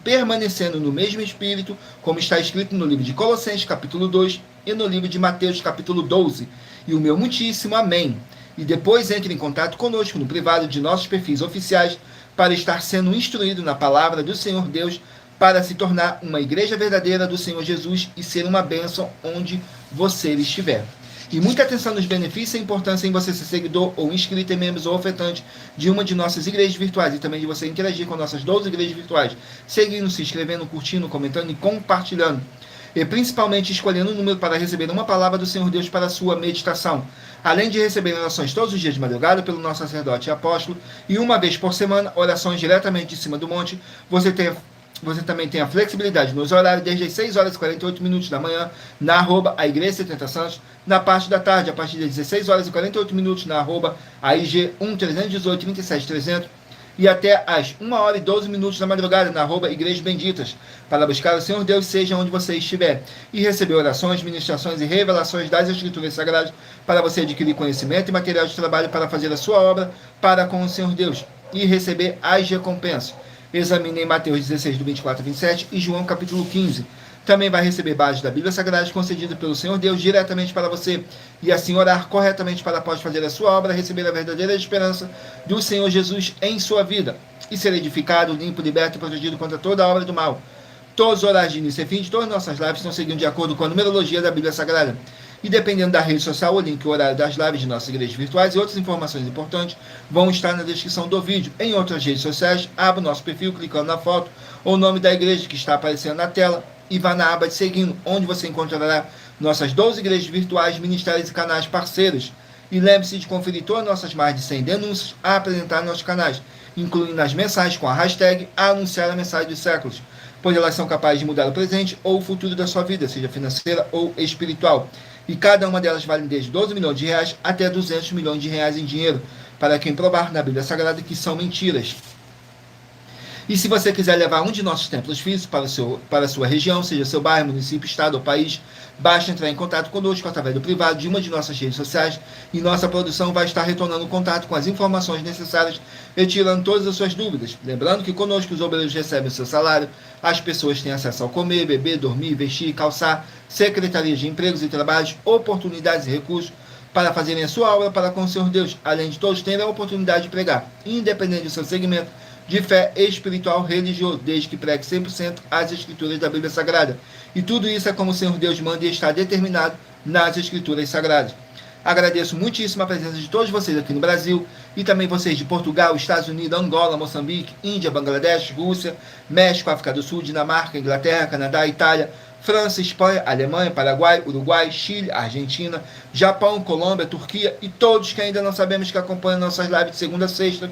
Speaker 1: permanecendo no mesmo espírito, como está escrito no livro de Colossenses, capítulo 2, e no livro de Mateus, capítulo 12. E o meu muitíssimo amém. E depois entre em contato conosco no privado de nossos perfis oficiais para estar sendo instruído na palavra do Senhor Deus, para se tornar uma igreja verdadeira do Senhor Jesus e ser uma bênção onde você estiver. E muita atenção nos benefícios e a importância em você ser seguidor ou inscrito em membros ou ofertante de uma de nossas igrejas virtuais e também de você interagir com nossas 12 igrejas virtuais, seguindo, se inscrevendo, curtindo, comentando e compartilhando. e principalmente escolhendo um número para receber uma palavra do Senhor Deus para a sua meditação. Além de receber orações todos os dias de madrugada pelo nosso sacerdote e apóstolo, e uma vez por semana, orações diretamente de cima do monte, você também tem a flexibilidade nos horários desde as 6 horas e 48 minutos da manhã na @ a Igreja 70 Santos, na parte da tarde a partir das 16 horas e 48 minutos na @ a IG 1318 27 300 e até às 1 hora e 12 minutos da madrugada na @ Igrejas Benditas, para buscar o Senhor Deus seja onde você estiver, e receber orações, ministrações e revelações das Escrituras Sagradas para você adquirir conhecimento e material de trabalho para fazer a sua obra para com o Senhor Deus e receber as recompensas. Examine em Mateus 16, do 24 a 27 e João capítulo 15. Também vai receber bases da Bíblia Sagrada concedidas pelo Senhor Deus diretamente para você e assim orar corretamente para após fazer a sua obra, receber a verdadeira esperança do Senhor Jesus em sua vida e ser edificado, limpo, liberto e protegido contra toda a obra do mal. Todos os horários de início e fim de todas as nossas lives estão seguindo de acordo com a numerologia da Bíblia Sagrada. E dependendo da rede social, o link e o horário das lives de nossas igrejas virtuais e outras informações importantes vão estar na descrição do vídeo. Em outras redes sociais, abra o nosso perfil clicando na foto ou o nome da igreja que está aparecendo na tela e vá na aba de seguindo, onde você encontrará nossas 12 igrejas virtuais, ministérios e canais parceiros. E lembre-se de conferir todas as nossas mais de 100 denúncias a apresentar nos nossos canais, incluindo as mensagens com a hashtag Anunciar a Mensagem dos Séculos, pois elas são capazes de mudar o presente ou o futuro da sua vida, seja financeira ou espiritual. E cada uma delas vale desde 12 milhões de reais até 200 milhões de reais em dinheiro, para quem provar na Bíblia Sagrada que são mentiras. E se você quiser levar um de nossos templos físicos para a sua região, seja seu bairro, município, estado ou país, basta entrar em contato conosco através do privado de uma de nossas redes sociais e nossa produção vai estar retornando contato com as informações necessárias e tirando todas as suas dúvidas. Lembrando que conosco os obreiros recebem o seu salário, as pessoas têm acesso ao comer, beber, dormir, vestir, calçar, secretarias de empregos e trabalhos, oportunidades e recursos para fazerem a sua obra para com o Senhor Deus, além de todos terem a oportunidade de pregar, independente do seu segmento de fé espiritual religioso, desde que pregue 100% as Escrituras da Bíblia Sagrada. E tudo isso é como o Senhor Deus manda e está determinado nas Escrituras Sagradas. Agradeço muitíssimo a presença de todos vocês aqui no Brasil e também vocês de Portugal, Estados Unidos, Angola, Moçambique, Índia, Bangladesh, Rússia, México, África do Sul, Dinamarca, Inglaterra, Canadá, Itália, França, Espanha, Alemanha, Paraguai, Uruguai, Chile, Argentina, Japão, Colômbia, Turquia e todos que ainda não sabemos que acompanham nossas lives de segunda a sexta,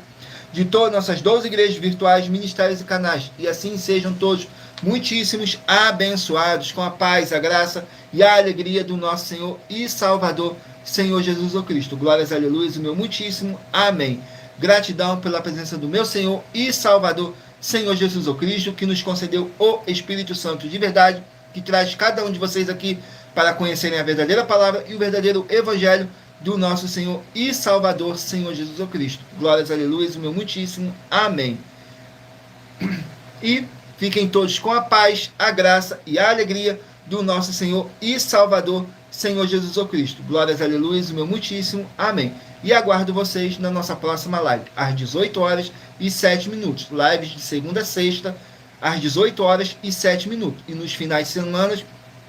Speaker 1: de todas nossas 12 igrejas virtuais, ministérios e canais. E assim sejam todos muitíssimos abençoados com a paz, a graça e a alegria do nosso Senhor e Salvador, Senhor Jesus Cristo. Glórias, aleluia, o meu muitíssimo amém. Gratidão pela presença do meu Senhor e Salvador, Senhor Jesus Cristo, que nos concedeu o Espírito Santo de verdade, que traz cada um de vocês aqui para conhecerem a verdadeira palavra e o verdadeiro evangelho do nosso Senhor e Salvador, Senhor Jesus Cristo. Glórias, aleluia, o meu muitíssimo amém. E fiquem todos com a paz, a graça e a alegria do nosso Senhor e Salvador, Senhor Jesus Cristo. Glórias, aleluia, o meu muitíssimo amém. E aguardo vocês na nossa próxima live, às 18 horas e 7 minutos. Lives de segunda a sexta, às 18 horas e 7 minutos. E nos finais de semana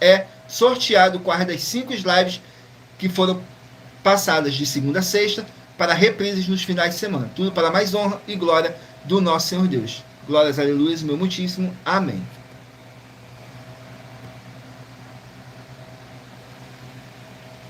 Speaker 1: é sorteado quais das 5 lives que foram passadas de segunda a sexta para reprises nos finais de semana. Tudo para mais honra e glória do nosso Senhor Deus. Glórias, aleluia, meu muitíssimo amém.